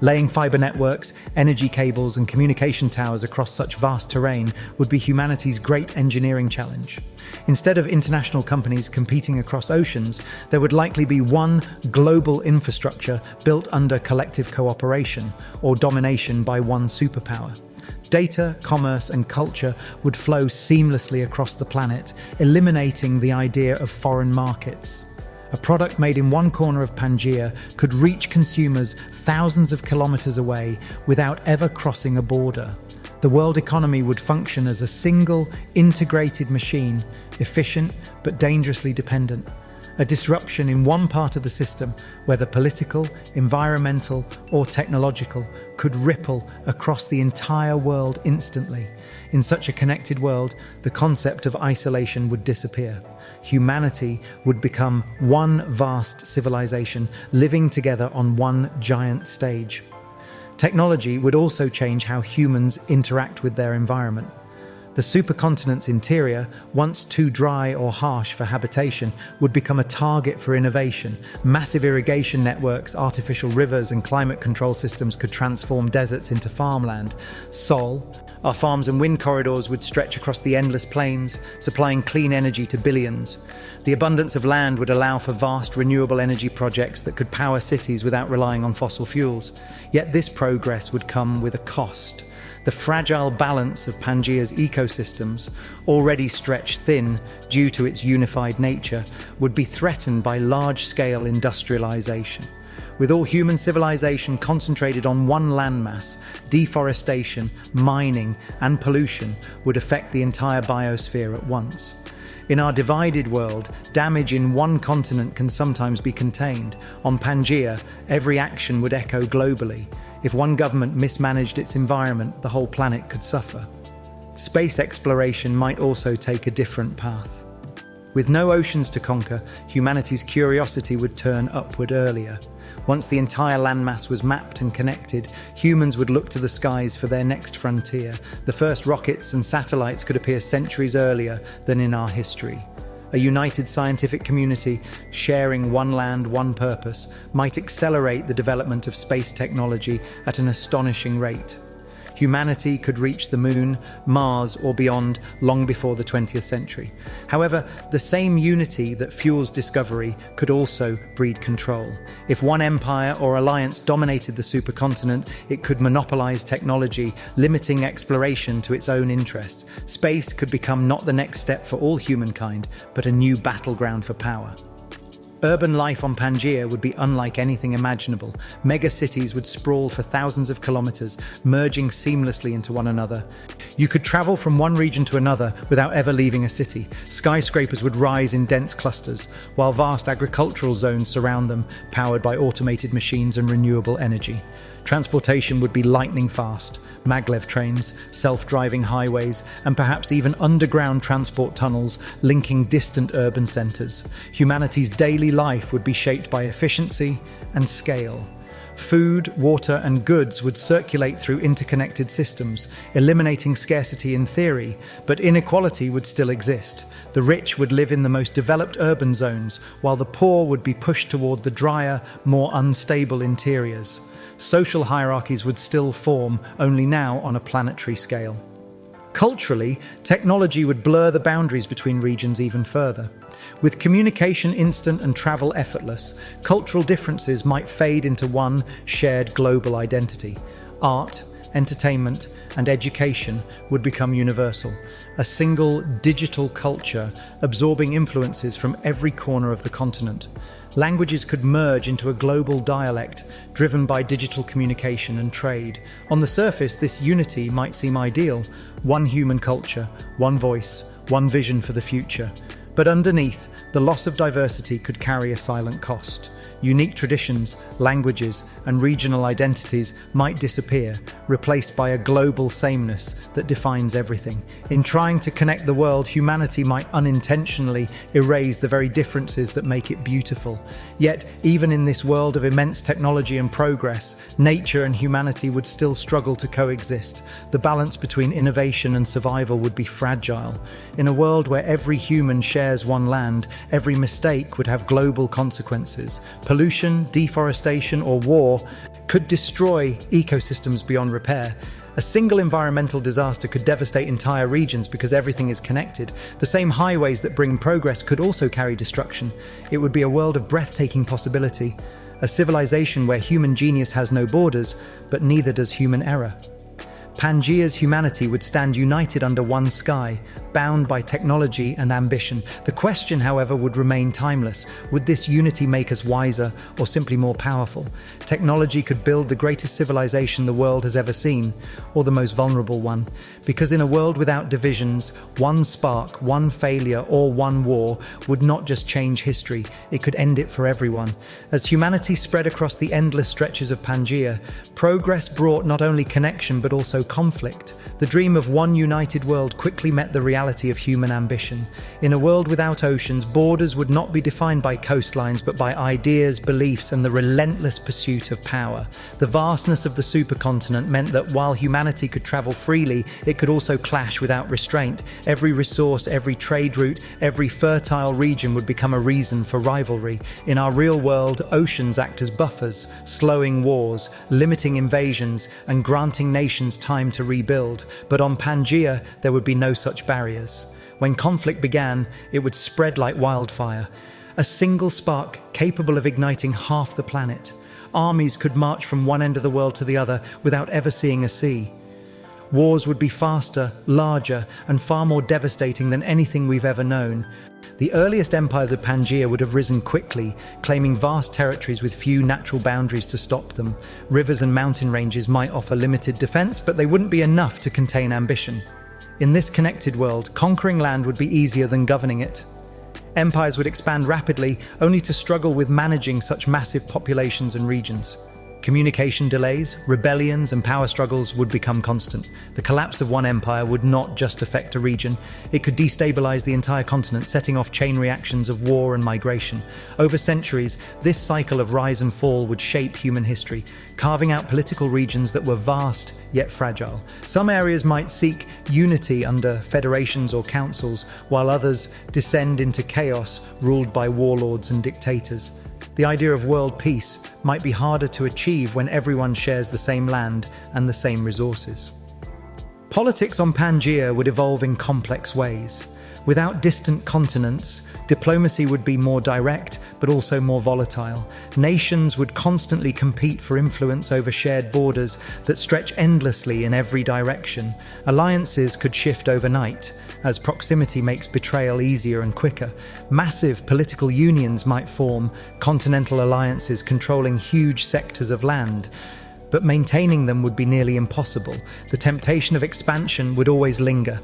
Laying fiber networks, energy cables, and communication towers across such vast terrain would be humanity's great engineering challenge. Instead of international companies competing across oceans, there would likely be one global infrastructure built under collective cooperation or domination by one superpower. Data, commerce, and culture would flow seamlessly across the planet, eliminating the idea of foreign markets. A product made in one corner of Pangea could reach consumers thousands of kilometers away without ever crossing a border. The world economy would function as a single, integrated machine, efficient but dangerously dependent. A disruption in one part of the system, whether political, environmental, or technological, could ripple across the entire world instantly. In such a connected world, the concept of isolation would disappear. Humanity would become one vast civilization, living together on one giant stage. Technology would also change how humans interact with their environment. The supercontinent's interior, once too dry or harsh for habitation, would become a target for innovation. Massive irrigation networks, artificial rivers, and climate control systems could transform deserts into farmland. Our farms and wind corridors would stretch across the endless plains, supplying clean energy to billions. The abundance of land would allow for vast renewable energy projects that could power cities without relying on fossil fuels. Yet this progress would come with a cost. The fragile balance of Pangea's ecosystems, already stretched thin due to its unified nature, would be threatened by large-scale industrialization. With all human civilization concentrated on one landmass, deforestation, mining, and pollution would affect the entire biosphere at once. In our divided world, damage in one continent can sometimes be contained. On Pangea, every action would echo globally. If one government mismanaged its environment, the whole planet could suffer. Space exploration might also take a different path. With no oceans to conquer, humanity's curiosity would turn upward earlier. Once the entire landmass was mapped and connected, humans would look to the skies for their next frontier. The first rockets and satellites could appear centuries earlier than in our history. A united scientific community, sharing one land, one purpose, might accelerate the development of space technology at an astonishing rate. Humanity could reach the Moon, Mars, or beyond long before the 20th century. However, the same unity that fuels discovery could also breed control. If one empire or alliance dominated the supercontinent, it could monopolize technology, limiting exploration to its own interests. Space could become not the next step for all humankind, but a new battleground for power. Urban life on Pangea would be unlike anything imaginable. Megacities would sprawl for thousands of kilometers, merging seamlessly into one another. You could travel from one region to another without ever leaving a city. Skyscrapers would rise in dense clusters, while vast agricultural zones surround them, powered by automated machines and renewable energy. Transportation would be lightning fast. Maglev trains, self-driving highways, and perhaps even underground transport tunnels linking distant urban centers. Humanity's daily life would be shaped by efficiency and scale. Food, water, and goods would circulate through interconnected systems, eliminating scarcity in theory, but inequality would still exist. The rich would live in the most developed urban zones, while the poor would be pushed toward the drier, more unstable interiors. Social hierarchies would still form, only now on a planetary scale. Culturally, technology would blur the boundaries between regions even further. With communication instant and travel effortless, cultural differences might fade into one shared global identity. Art, entertainment, and education would become universal, a single digital culture absorbing influences from every corner of the continent. Languages could merge into a global dialect driven by digital communication and trade. On the surface, this unity might seem ideal: one human culture, one voice, one vision for the future. But underneath, the loss of diversity could carry a silent cost. Unique traditions, languages, and regional identities might disappear, replaced by a global sameness that defines everything. In trying to connect the world, humanity might unintentionally erase the very differences that make it beautiful. Yet, even in this world of immense technology and progress, nature and humanity would still struggle to coexist. The balance between innovation and survival would be fragile. In a world where every human shares one land, every mistake would have global consequences. Pollution, deforestation, or war could destroy ecosystems beyond repair. A single environmental disaster could devastate entire regions because everything is connected. The same highways that bring progress could also carry destruction. It would be a world of breathtaking possibility, a civilization where human genius has no borders, but neither does human error. Pangea's humanity would stand united under one sky, bound by technology and ambition. The question, however, would remain timeless. Would this unity make us wiser or simply more powerful? Technology could build the greatest civilization the world has ever seen, or the most vulnerable one. Because in a world without divisions, one spark, one failure, or one war would not just change history, it could end it for everyone. As humanity spread across the endless stretches of Pangea, progress brought not only connection but also conflict. The dream of one united world quickly met the reality of human ambition. In a world without oceans, borders would not be defined by coastlines but by ideas, beliefs, and the relentless pursuit of power. The vastness of the supercontinent meant that while humanity could travel freely, it could also clash without restraint. Every resource, every trade route, every fertile region would become a reason for rivalry. In our real world, oceans act as buffers, slowing wars, limiting invasions, and granting nations time to rebuild. But on Pangea, there would be no such barriers. When conflict began, it would spread like wildfire. A single spark capable of igniting half the planet. Armies could march from one end of the world to the other without ever seeing a sea. Wars would be faster, larger, and far more devastating than anything we've ever known. The earliest empires of Pangea would have risen quickly, claiming vast territories with few natural boundaries to stop them. Rivers and mountain ranges might offer limited defense, but they wouldn't be enough to contain ambition. In this connected world, conquering land would be easier than governing it. Empires would expand rapidly, only to struggle with managing such massive populations and regions. Communication delays, rebellions, and power struggles would become constant. The collapse of one empire would not just affect a region, it could destabilize the entire continent, setting off chain reactions of war and migration. Over centuries, this cycle of rise and fall would shape human history, carving out political regions that were vast yet fragile. Some areas might seek unity under federations or councils, while others descend into chaos ruled by warlords and dictators. The idea of world peace might be harder to achieve when everyone shares the same land and the same resources. Politics on Pangea would evolve in complex ways. Without distant continents, diplomacy would be more direct, but also more volatile. Nations would constantly compete for influence over shared borders that stretch endlessly in every direction. Alliances could shift overnight, as proximity makes betrayal easier and quicker. Massive political unions might form, continental alliances controlling huge sectors of land. But maintaining them would be nearly impossible. The temptation of expansion would always linger.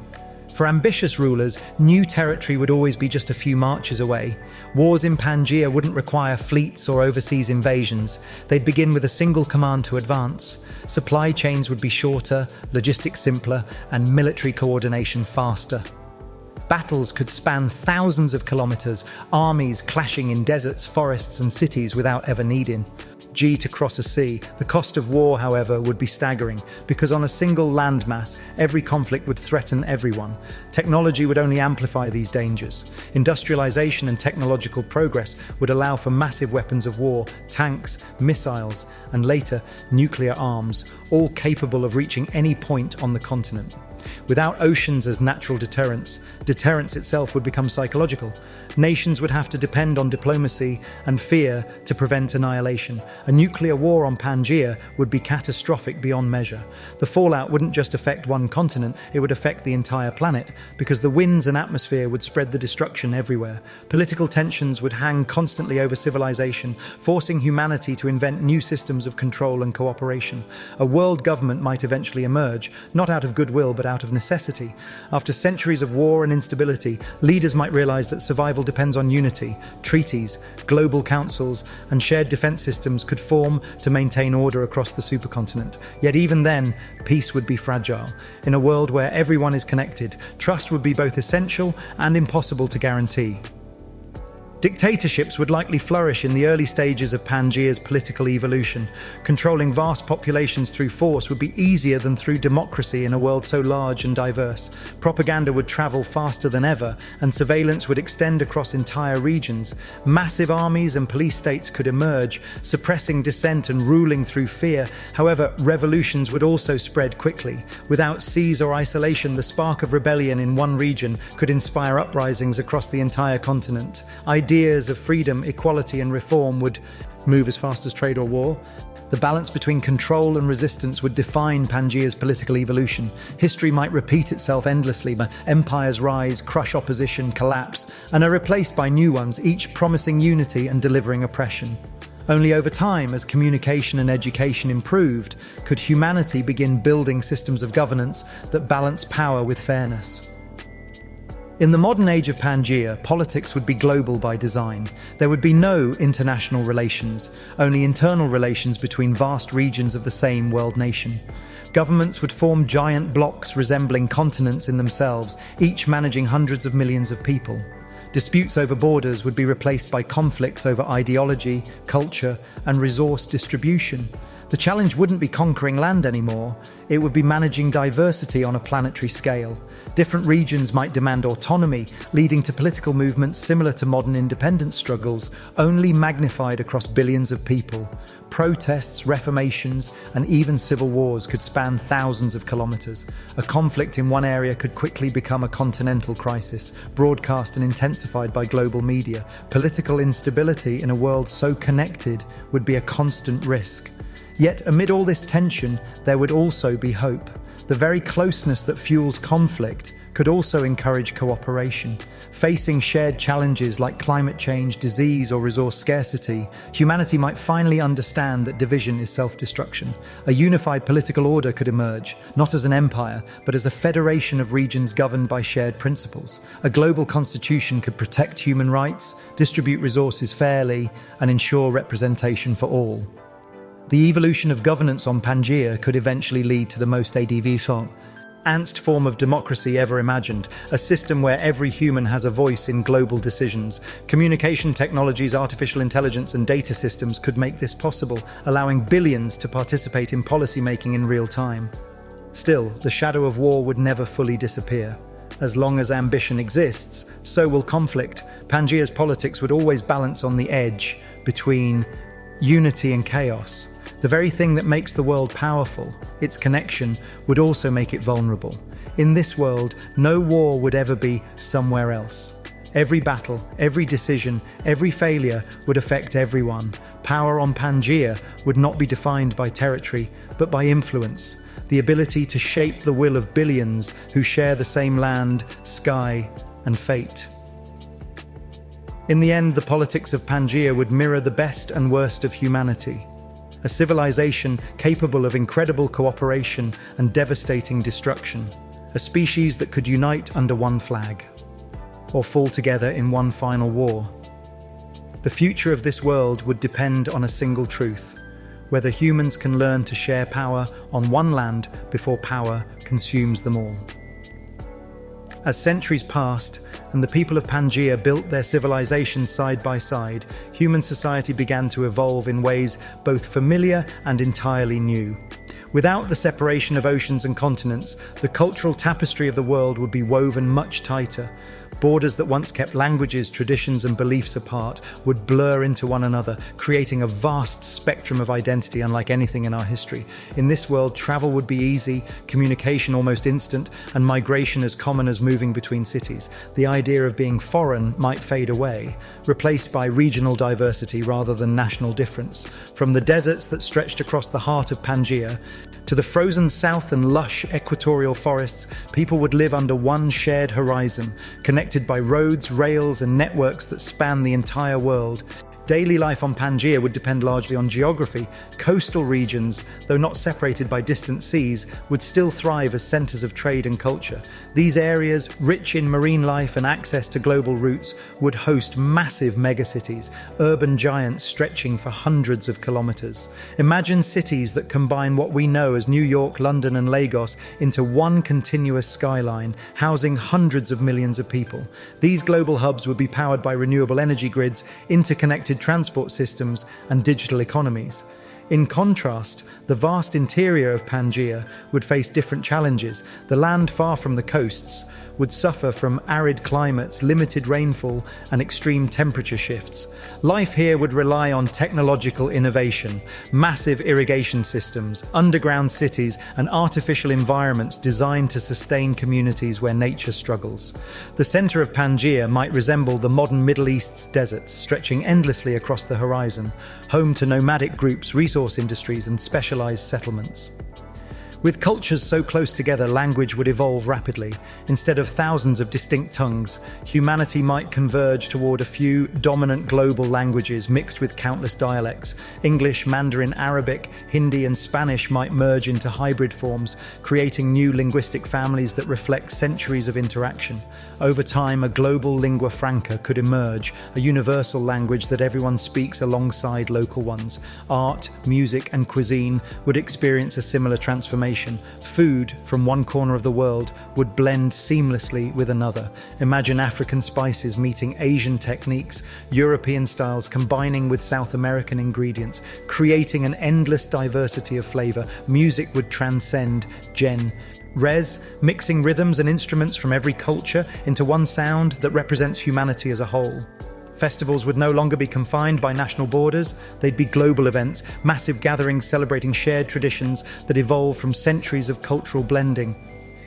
For ambitious rulers, new territory would always be just a few marches away. Wars in Pangea wouldn't require fleets or overseas invasions. They'd begin with a single command to advance. Supply chains would be shorter, logistics simpler, and military coordination faster. Battles could span thousands of kilometers, armies clashing in deserts, forests, and cities without ever needing to cross a sea. The cost of war, however, would be staggering, because on a single landmass, every conflict would threaten everyone. Technology would only amplify these dangers. Industrialization and technological progress would allow for massive weapons of war, tanks, missiles, and later nuclear arms, all capable of reaching any point on the continent. Without oceans as natural deterrents, deterrence itself would become psychological. Nations would have to depend on diplomacy and fear to prevent annihilation. A nuclear war on Pangea would be catastrophic beyond measure. The fallout wouldn't just affect one continent, it would affect the entire planet, because the winds and atmosphere would spread the destruction everywhere. Political tensions would hang constantly over civilization, forcing humanity to invent new systems of control and cooperation. A world government might eventually emerge, not out of goodwill but out of necessity. After centuries of war and instability, leaders might realize that survival depends on unity. Treaties, global councils, and shared defense systems could form to maintain order across the supercontinent. Yet even then, peace would be fragile. In a world where everyone is connected, trust would be both essential and impossible to guarantee. Dictatorships would likely flourish in the early stages of Pangea's political evolution. Controlling vast populations through force would be easier than through democracy in a world so large and diverse. Propaganda would travel faster than ever, and surveillance would extend across entire regions. Massive armies and police states could emerge, suppressing dissent and ruling through fear. However, revolutions would also spread quickly. Without siege or isolation, the spark of rebellion in one region could inspire uprisings across the entire continent. Ideas of freedom, equality, and reform would move as fast as trade or war. The balance between control and resistance would define Pangea's political evolution. History might repeat itself endlessly, but empires rise, crush opposition, collapse, and are replaced by new ones, each promising unity and delivering oppression. Only over time, as communication and education improved, could humanity begin building systems of governance that balance power with fairness. In the modern age of Pangea, politics would be global by design. There would be no international relations, only internal relations between vast regions of the same world nation. Governments would form giant blocks resembling continents in themselves, each managing hundreds of millions of people. Disputes over borders would be replaced by conflicts over ideology, culture, and resource distribution. The challenge wouldn't be conquering land anymore, it would be managing diversity on a planetary scale. Different regions might demand autonomy, leading to political movements similar to modern independence struggles, only magnified across billions of people. Protests, reformations, and even civil wars could span thousands of kilometers. A conflict in one area could quickly become a continental crisis, broadcast and intensified by global media. Political instability in a world so connected would be a constant risk. Yet amid all this tension, there would also be hope. The very closeness that fuels conflict could also encourage cooperation. Facing shared challenges like climate change, disease, or resource scarcity, humanity might finally understand that division is self-destruction. A unified political order could emerge, not as an empire, but as a federation of regions governed by shared principles. A global constitution could protect human rights, distribute resources fairly, and ensure representation for all. The evolution of governance on Pangea could eventually lead to the most advanced form of democracy ever imagined, a system where every human has a voice in global decisions. Communication technologies, artificial intelligence, and data systems could make this possible, allowing billions to participate in policymaking in real time. Still, the shadow of war would never fully disappear. As long as ambition exists, so will conflict. Pangea's politics would always balance on the edge between unity and chaos. The very thing that makes the world powerful, its connection, would also make it vulnerable. In this world, no war would ever be somewhere else. Every battle, every decision, every failure would affect everyone. Power on Pangea would not be defined by territory, but by influence, the ability to shape the will of billions who share the same land, sky, and fate. In the end, the politics of Pangea would mirror the best and worst of humanity. A civilization capable of incredible cooperation and devastating destruction. A species that could unite under one flag, or fall together in one final war. The future of this world would depend on a single truth: whether humans can learn to share power on one land before power consumes them all. As centuries passed, and the people of Pangea built their civilizations side by side, human society began to evolve in ways both familiar and entirely new. Without the separation of oceans and continents, the cultural tapestry of the world would be woven much tighter. Borders that once kept languages, traditions, and beliefs apart would blur into one another, creating a vast spectrum of identity unlike anything in our history. In this world, travel would be easy, communication almost instant, and migration as common as moving between cities. The idea of being foreign might fade away, replaced by regional diversity rather than national difference. From the deserts that stretched across the heart of Pangea to the frozen south and lush equatorial forests, people would live under one shared horizon, connected by roads, rails, and networks that span the entire world. Daily life on Pangea would depend largely on geography. Coastal regions, though not separated by distant seas, would still thrive as centers of trade and culture. These areas, rich in marine life and access to global routes, would host massive megacities, urban giants stretching for hundreds of kilometers. Imagine cities that combine what we know as New York, London, and Lagos into one continuous skyline, housing hundreds of millions of people. These global hubs would be powered by renewable energy grids, interconnected transport systems, and digital economies. In contrast, the vast interior of Pangea would face different challenges. The land far from the coasts would suffer from arid climates, limited rainfall, and extreme temperature shifts. Life here would rely on technological innovation, massive irrigation systems, underground cities, and artificial environments designed to sustain communities where nature struggles. The center of Pangea might resemble the modern Middle East's deserts, stretching endlessly across the horizon, home to nomadic groups, resource industries, and specialized settlements. With cultures so close together, language would evolve rapidly. Instead of thousands of distinct tongues, humanity might converge toward a few dominant global languages mixed with countless dialects. English, Mandarin, Arabic, Hindi, and Spanish might merge into hybrid forms, creating new linguistic families that reflect centuries of interaction. Over time, a global lingua franca could emerge, a universal language that everyone speaks alongside local ones. Art, music, and cuisine would experience a similar transformation. Food from one corner of the world would blend seamlessly with another. Imagine African spices meeting Asian techniques, European styles combining with South American ingredients, creating an endless diversity of flavor. Music would transcend genres, mixing rhythms and instruments from every culture into one sound that represents humanity as a whole. Festivals would no longer be confined by national borders. They'd be global events, massive gatherings celebrating shared traditions that evolve from centuries of cultural blending.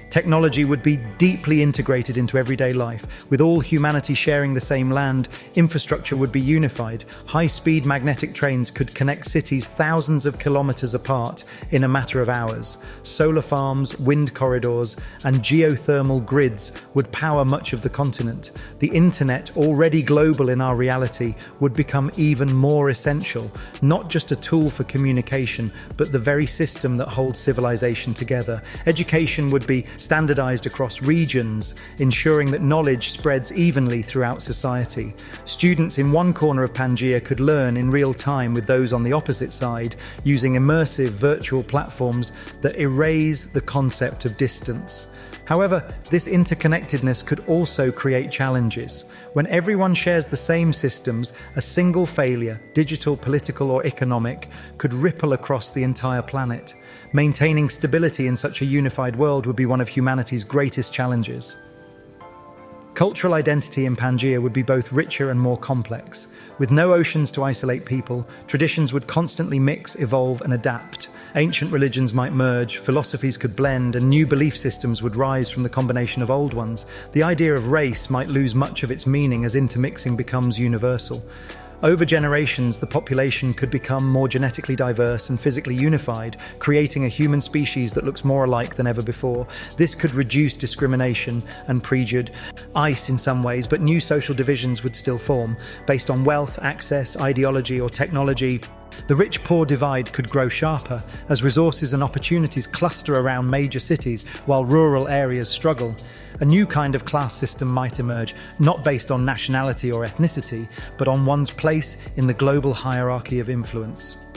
Technology would be deeply integrated into everyday life. With all humanity sharing the same land, infrastructure would be unified. High-speed magnetic trains could connect cities thousands of kilometers apart in a matter of hours. Solar farms, wind corridors, and geothermal grids would power much of the continent. The internet, already global in our reality, would become even more essential, not just a tool for communication, but the very system that holds civilization together. Education would be standardized across regions, ensuring that knowledge spreads evenly throughout society. Students in one corner of Pangea could learn in real time with those on the opposite side, using immersive virtual platforms that erase the concept of distance. However, this interconnectedness could also create challenges. When everyone shares the same systems, a single failure, digital, political, or economic, could ripple across the entire planet. Maintaining stability in such a unified world would be one of humanity's greatest challenges. Cultural identity in Pangea would be both richer and more complex. With no oceans to isolate people, traditions would constantly mix, evolve, and adapt. Ancient religions might merge, philosophies could blend, and new belief systems would rise from the combination of old ones. The idea of race might lose much of its meaning as intermixing becomes universal. Over generations, the population could become more genetically diverse and physically unified, creating a human species that looks more alike than ever before. This could reduce discrimination and prejudice in some ways, but new social divisions would still form, based on wealth, access, ideology, or technology. The rich-poor divide could grow sharper as resources and opportunities cluster around major cities while rural areas struggle. A new kind of class system might emerge, not based on nationality or ethnicity, but on one's place in the global hierarchy of influence.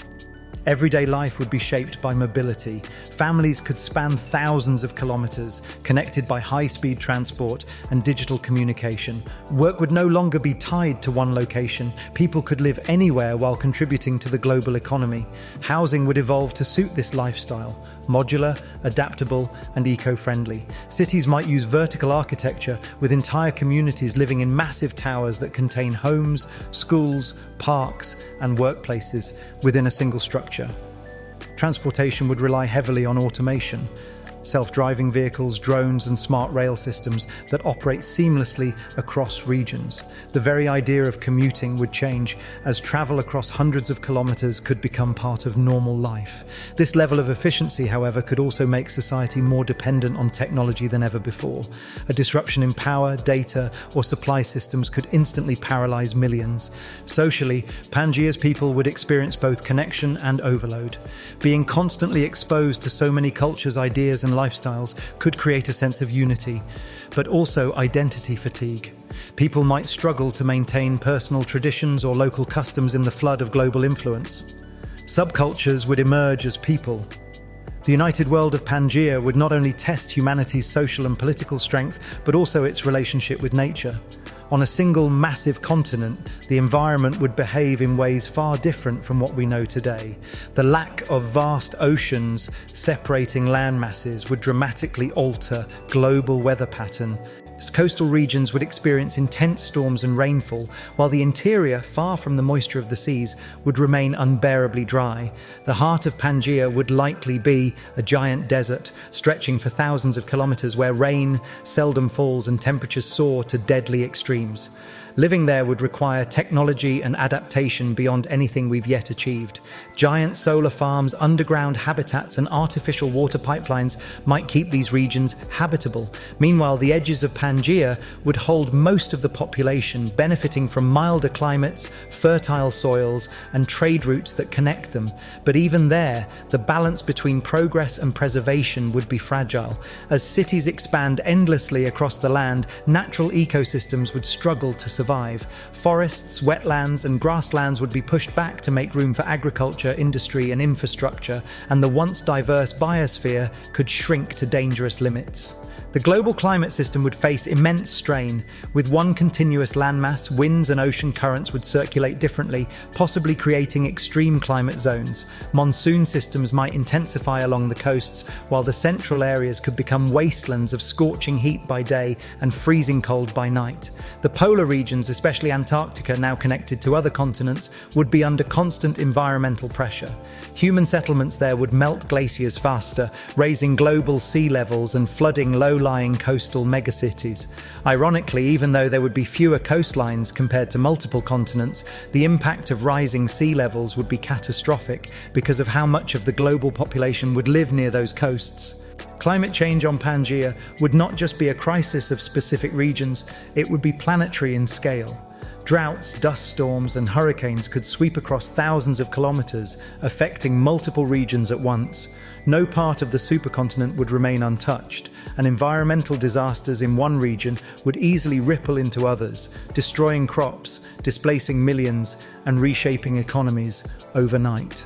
Everyday life would be shaped by mobility. Families could span thousands of kilometers, connected by high-speed transport and digital communication. Work would no longer be tied to one location. People could live anywhere while contributing to the global economy. Housing would evolve to suit this lifestyle, modular, adaptable, and eco-friendly. Cities might use vertical architecture, with entire communities living in massive towers that contain homes, schools, parks, and workplaces within a single structure. Transportation would rely heavily on automation. Self-driving vehicles, drones, and smart rail systems that operate seamlessly across regions. The very idea of commuting would change, as travel across hundreds of kilometers could become part of normal life. This level of efficiency, however, could also make society more dependent on technology than ever before. A disruption in power, data, or supply systems could instantly paralyze millions. Socially, Pangea's people would experience both connection and overload. Being constantly exposed to so many cultures, ideas, and lifestyles could create a sense of unity, but also identity fatigue. People might struggle to maintain personal traditions or local customs in the flood of global influence. Subcultures would emerge as people. The united world of Pangea would not only test humanity's social and political strength, but also its relationship with nature. On a single massive continent, the environment would behave in ways far different from what we know today. The lack of vast oceans separating land masses would dramatically alter global weather pattern. Coastal regions would experience intense storms and rainfall, while the interior, far from the moisture of the seas, would remain unbearably dry. The heart of Pangea would likely be a giant desert, stretching for thousands of kilometers, where rain seldom falls and temperatures soar to deadly extremes. Living there would require technology and adaptation beyond anything we've yet achieved. Giant solar farms, underground habitats, and artificial water pipelines might keep these regions habitable. Meanwhile, the edges of Pangea would hold most of the population, benefiting from milder climates, fertile soils, and trade routes that connect them. But even there, the balance between progress and preservation would be fragile. As cities expand endlessly across the land, natural ecosystems would struggle to survive. Forests, wetlands, and grasslands would be pushed back to make room for agriculture, industry, and infrastructure, and the once diverse biosphere could shrink to dangerous limits. The global climate system would face immense strain. With one continuous landmass, winds and ocean currents would circulate differently, possibly creating extreme climate zones. Monsoon systems might intensify along the coasts, while the central areas could become wastelands of scorching heat by day and freezing cold by night. The polar regions, especially Antarctica, now connected to other continents, would be under constant environmental pressure. Human settlements there would melt glaciers faster, raising global sea levels and flooding low-lying coastal megacities. Ironically, even though there would be fewer coastlines compared to multiple continents, the impact of rising sea levels would be catastrophic because of how much of the global population would live near those coasts. Climate change on Pangea would not just be a crisis of specific regions, it would be planetary in scale. Droughts, dust storms, and hurricanes could sweep across thousands of kilometers, affecting multiple regions at once. No part of the supercontinent would remain untouched, and environmental disasters in one region would easily ripple into others, destroying crops, displacing millions, and reshaping economies overnight.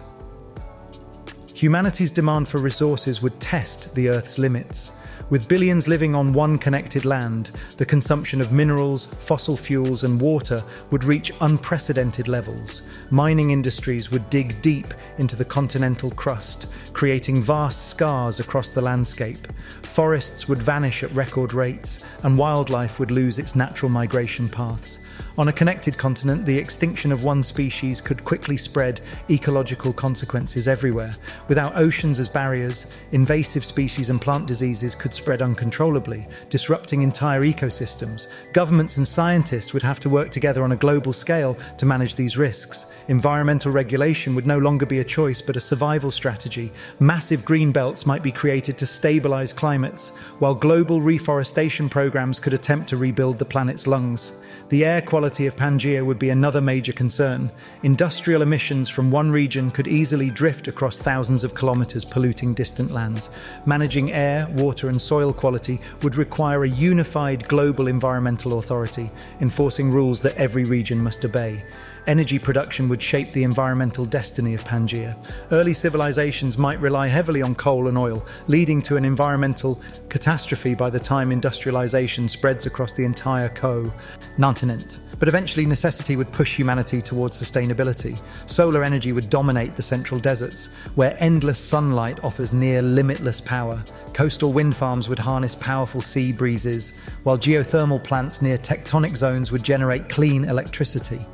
Humanity's demand for resources would test the Earth's limits. With billions living on one connected land, the consumption of minerals, fossil fuels, and water would reach unprecedented levels. Mining industries would dig deep into the continental crust, creating vast scars across the landscape. Forests would vanish at record rates, and wildlife would lose its natural migration paths. On a connected continent, the extinction of one species could quickly spread ecological consequences everywhere. Without oceans as barriers, invasive species and plant diseases could spread uncontrollably, disrupting entire ecosystems. Governments and scientists would have to work together on a global scale to manage these risks. Environmental regulation would no longer be a choice but a survival strategy. Massive green belts might be created to stabilize climates, while global reforestation programs could attempt to rebuild the planet's lungs. The air quality of Pangea would be another major concern. Industrial emissions from one region could easily drift across thousands of kilometers, polluting distant lands. Managing air, water, and soil quality would require a unified global environmental authority, enforcing rules that every region must obey. energy production would shape the environmental destiny of Pangea. Early civilizations might rely heavily on coal and oil, leading to an environmental catastrophe by the time industrialization spreads across the entire continent. But eventually necessity would push humanity towards sustainability. Solar energy would dominate the central deserts, where endless sunlight offers near limitless power. Coastal wind farms would harness powerful sea breezes, while geothermal plants near tectonic zones would generate clean electricity.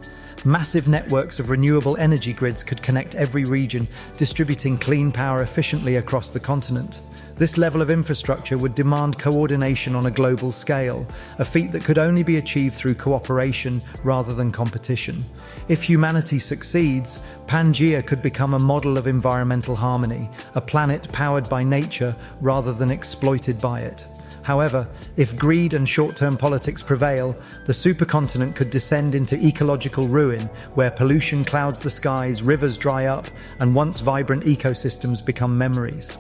Massive networks of renewable energy grids could connect every region, distributing clean power efficiently across the continent. This level of infrastructure would demand coordination on a global scale, a feat that could only be achieved through cooperation rather than competition. If humanity succeeds, Pangea could become a model of environmental harmony, a planet powered by nature rather than exploited by it. However, if greed and short-term politics prevail, the supercontinent could descend into ecological ruin, where pollution clouds the skies, rivers dry up, and once vibrant ecosystems become memories.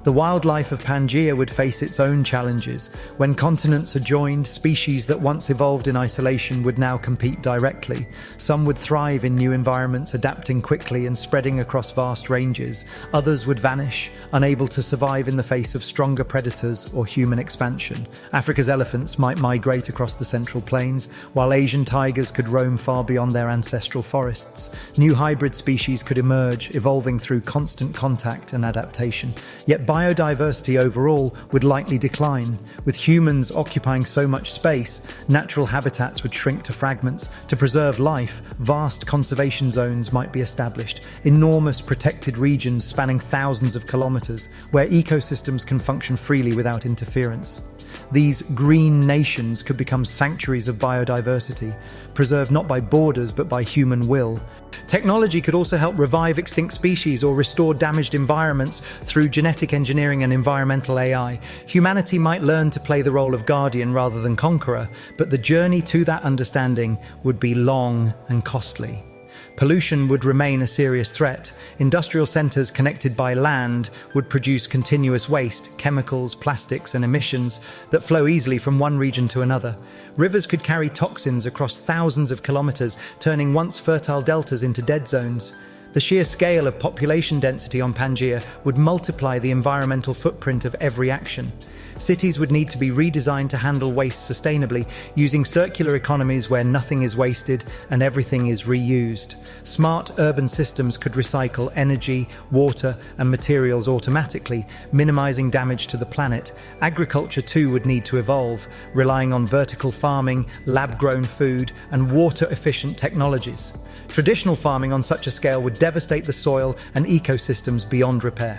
The wildlife of Pangea would face its own challenges. When continents are joined, species that once evolved in isolation would now compete directly. Some would thrive in new environments, adapting quickly and spreading across vast ranges. Others would vanish, unable to survive in the face of stronger predators or human expansion. Africa's elephants might migrate across the central plains, while Asian tigers could roam far beyond their ancestral forests. New hybrid species could emerge, evolving through constant contact and adaptation. Yet biodiversity overall would likely decline. With humans occupying so much space, natural habitats would shrink to fragments. To preserve life, vast conservation zones might be established, enormous protected regions spanning thousands of kilometers, where ecosystems can function freely without interference. These green nations could become sanctuaries of biodiversity, preserved not by borders but by human will. Technology could also help revive extinct species or restore damaged environments through genetic engineering and environmental AI. Humanity might learn to play the role of guardian rather than conqueror, but the journey to that understanding would be long and costly. Pollution would remain a serious threat. Industrial centers connected by land would produce continuous waste, chemicals, plastics, and emissions that flow easily from one region to another. Rivers could carry toxins across thousands of kilometers, turning once fertile deltas into dead zones. The sheer scale of population density on Pangea would multiply the environmental footprint of every action. Cities would need to be redesigned to handle waste sustainably, using circular economies where nothing is wasted and everything is reused. Smart urban systems could recycle energy, water, and materials automatically, minimizing damage to the planet. Agriculture too would need to evolve, relying on vertical farming, lab-grown food, and water-efficient technologies. Traditional farming on such a scale would devastate the soil and ecosystems beyond repair.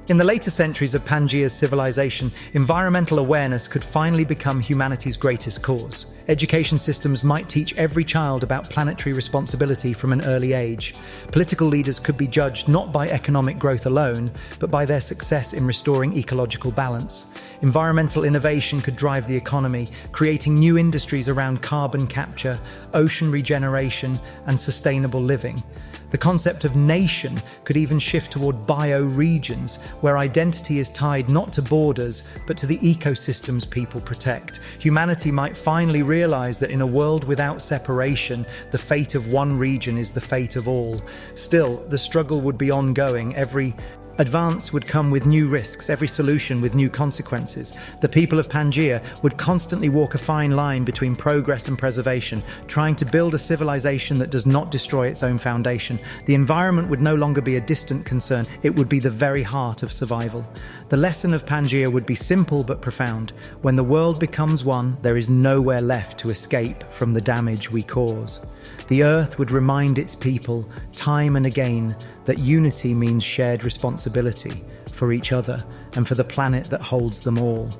In the later centuries of Pangea's civilization, environmental awareness could finally become humanity's greatest cause. Education systems might teach every child about planetary responsibility from an early age. Political leaders could be judged not by economic growth alone, but by their success in restoring ecological balance. Environmental innovation could drive the economy, creating new industries around carbon capture, ocean regeneration, and sustainable living. The concept of nation could even shift toward bioregions, where identity is tied not to borders, but to the ecosystems people protect. Humanity might finally realize that in a world without separation, the fate of one region is the fate of all. Still, the struggle would be ongoing. Every advance would come with new risks, every solution with new consequences. The people of Pangea would constantly walk a fine line between progress and preservation, trying to build a civilization that does not destroy its own foundation. The environment would no longer be a distant concern, it would be the very heart of survival. The lesson of Pangea would be simple but profound. When the world becomes one, there is nowhere left to escape from the damage we cause. The earth would remind its people, time and again, that unity means shared responsibility for each other and for the planet that holds them all.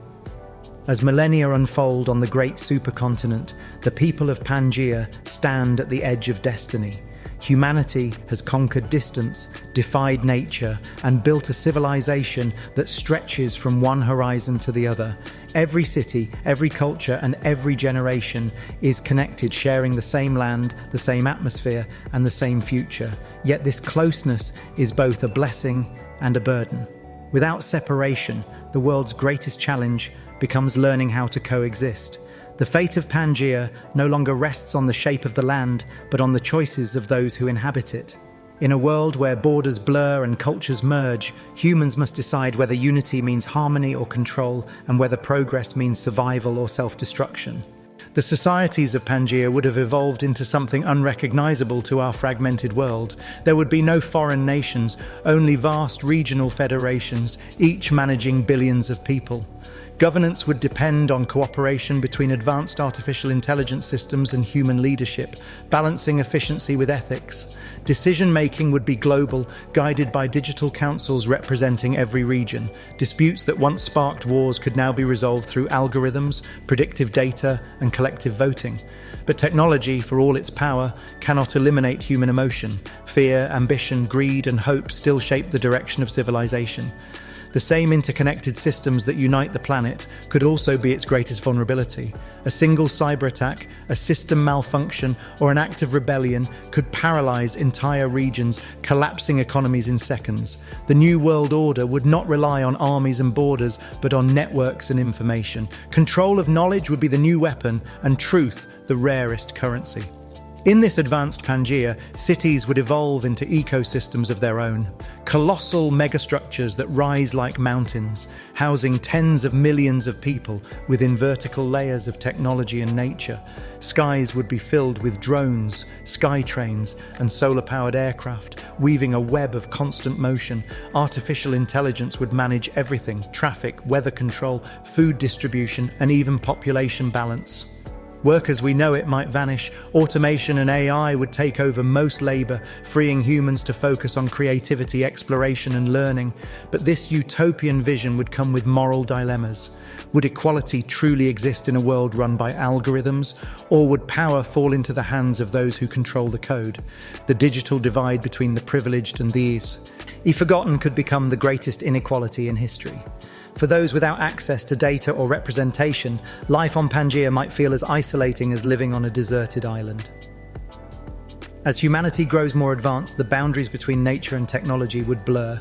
As millennia unfold on the great supercontinent, the people of Pangea stand at the edge of destiny. Humanity has conquered distance, defied nature, and built a civilization that stretches from one horizon to the other. Every city, every culture, and every generation is connected, sharing the same land, the same atmosphere, and the same future. Yet this closeness is both a blessing and a burden. Without separation, the world's greatest challenge becomes learning how to coexist. The fate of Pangea no longer rests on the shape of the land, but on the choices of those who inhabit it. In a world where borders blur and cultures merge, humans must decide whether unity means harmony or control, and whether progress means survival or self-destruction. The societies of Pangea would have evolved into something unrecognizable to our fragmented world. There would be no foreign nations, only vast regional federations, each managing billions of people. Governance would depend on cooperation between advanced artificial intelligence systems and human leadership, balancing efficiency with ethics. Decision-making would be global, guided by digital councils representing every region. Disputes that once sparked wars could now be resolved through algorithms, predictive data, and collective voting. But technology, for all its power, cannot eliminate human emotion. Fear, ambition, greed, and hope still shape the direction of civilization. The same interconnected systems that unite the planet could also be its greatest vulnerability. A single cyber attack, a system malfunction, or an act of rebellion could paralyze entire regions, collapsing economies in seconds. The new world order would not rely on armies and borders, but on networks and information. Control of knowledge would be the new weapon, and truth the rarest currency. In this advanced Pangea, cities would evolve into ecosystems of their own. Colossal megastructures that rise like mountains, housing tens of millions of people within vertical layers of technology and nature. Skies would be filled with drones, sky trains, and solar-powered aircraft, weaving a web of constant motion. Artificial intelligence would manage everything: traffic, weather control, food distribution, and even population balance. Work as we know it might vanish. Automation and AI would take over most labor, freeing humans to focus on creativity, exploration, and learning. But this utopian vision would come with moral dilemmas. Would equality truly exist in a world run by algorithms, or would power fall into the hands of those who control the code? The digital divide between the privileged and these, if forgotten, could become the greatest inequality in history. For those without access to data or representation, life on Pangea might feel as isolating as living on a deserted island. As humanity grows more advanced, the boundaries between nature and technology would blur.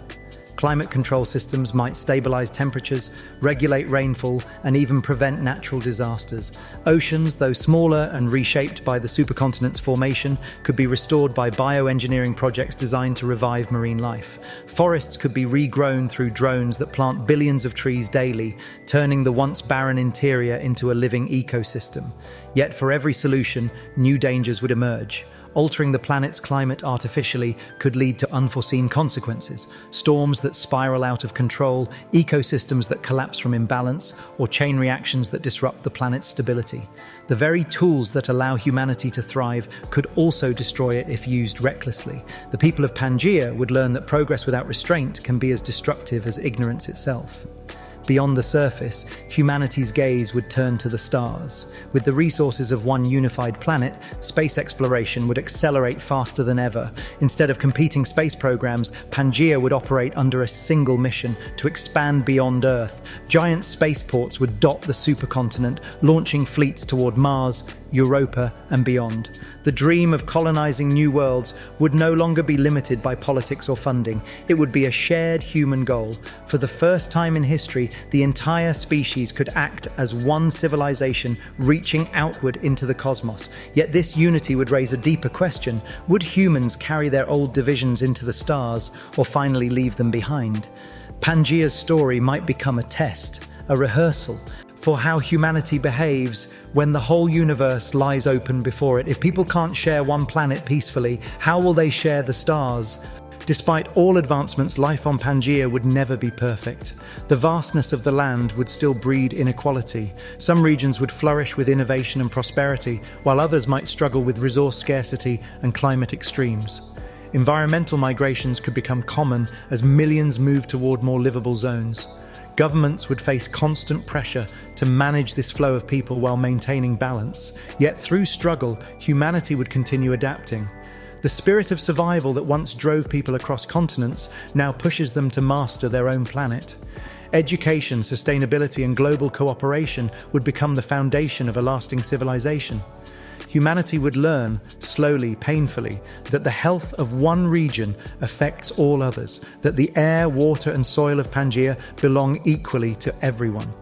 Climate control systems might stabilize temperatures, regulate rainfall, and even prevent natural disasters. Oceans, though smaller and reshaped by the supercontinent's formation, could be restored by bioengineering projects designed to revive marine life. Forests could be regrown through drones that plant billions of trees daily, turning the once barren interior into a living ecosystem. Yet for every solution, new dangers would emerge. Altering the planet's climate artificially could lead to unforeseen consequences: storms that spiral out of control, ecosystems that collapse from imbalance, or chain reactions that disrupt the planet's stability. The very tools that allow humanity to thrive could also destroy it if used recklessly. The people of Pangea would learn that progress without restraint can be as destructive as ignorance itself. Beyond the surface, humanity's gaze would turn to the stars. With the resources of one unified planet, space exploration would accelerate faster than ever. Instead of competing space programs, Pangea would operate under a single mission: to expand beyond Earth. Giant spaceports would dot the supercontinent, launching fleets toward Mars, Europa, and beyond. The dream of colonizing new worlds would no longer be limited by politics or funding. It would be a shared human goal. For the first time in history, the entire species could act as one civilization, reaching outward into the cosmos. Yet this unity would raise a deeper question: would humans carry their old divisions into the stars, or finally leave them behind? Pangea's story might become a test, a rehearsal, for how humanity behaves when the whole universe lies open before it. If people can't share one planet peacefully, how will they share the stars? Despite all advancements, life on Pangea would never be perfect. The vastness of the land would still breed inequality. Some regions would flourish with innovation and prosperity, while others might struggle with resource scarcity and climate extremes. Environmental migrations could become common as millions move toward more livable zones. Governments would face constant pressure to manage this flow of people while maintaining balance. Yet through struggle, humanity would continue adapting. The spirit of survival that once drove people across continents now pushes them to master their own planet. Education, sustainability, and global cooperation would become the foundation of a lasting civilization. Humanity would learn, slowly, painfully, that the health of one region affects all others, that the air, water, and soil of Pangea belong equally to everyone.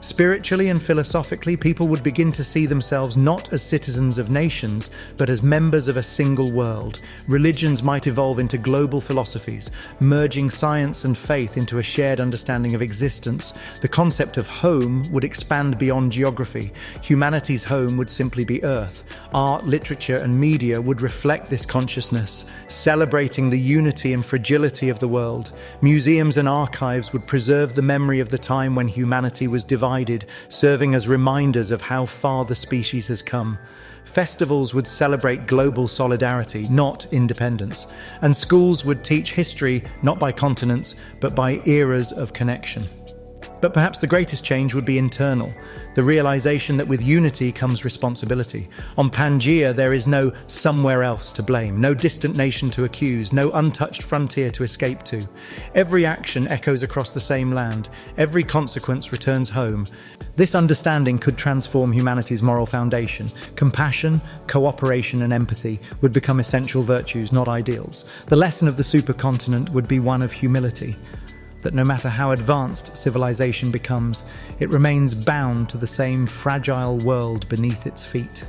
Spiritually and philosophically, people would begin to see themselves not as citizens of nations, but as members of a single world. Religions might evolve into global philosophies, merging science and faith into a shared understanding of existence. The concept of home would expand beyond geography. Humanity's home would simply be Earth. Art, literature, and media would reflect this consciousness, celebrating the unity and fragility of the world. Museums and archives would preserve the memory of the time when humanity was divided, serving as reminders of how far the species has come. Festivals would celebrate global solidarity, not independence. And schools would teach history not by continents, but by eras of connection. But perhaps the greatest change would be internal, the realization that with unity comes responsibility. On Pangea, there is no somewhere else to blame, no distant nation to accuse, no untouched frontier to escape to. Every action echoes across the same land, every consequence returns home. This understanding could transform humanity's moral foundation. Compassion, cooperation, and empathy would become essential virtues, not ideals. The lesson of the supercontinent would be one of humility, that no matter how advanced civilization becomes, it remains bound to the same fragile world beneath its feet.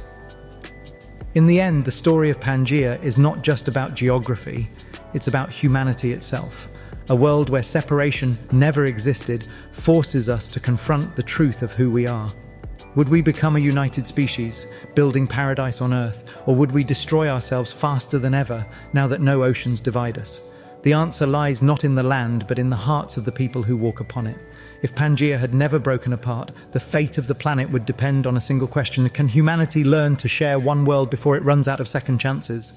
In the end, the story of Pangea is not just about geography, it's about humanity itself. A world where separation never existed forces us to confront the truth of who we are. Would we become a united species, building paradise on Earth, or would we destroy ourselves faster than ever now that no oceans divide us? The answer lies not in the land, but in the hearts of the people who walk upon it. If Pangea had never broken apart, the fate of the planet would depend on a single question: can humanity learn to share one world before it runs out of second chances?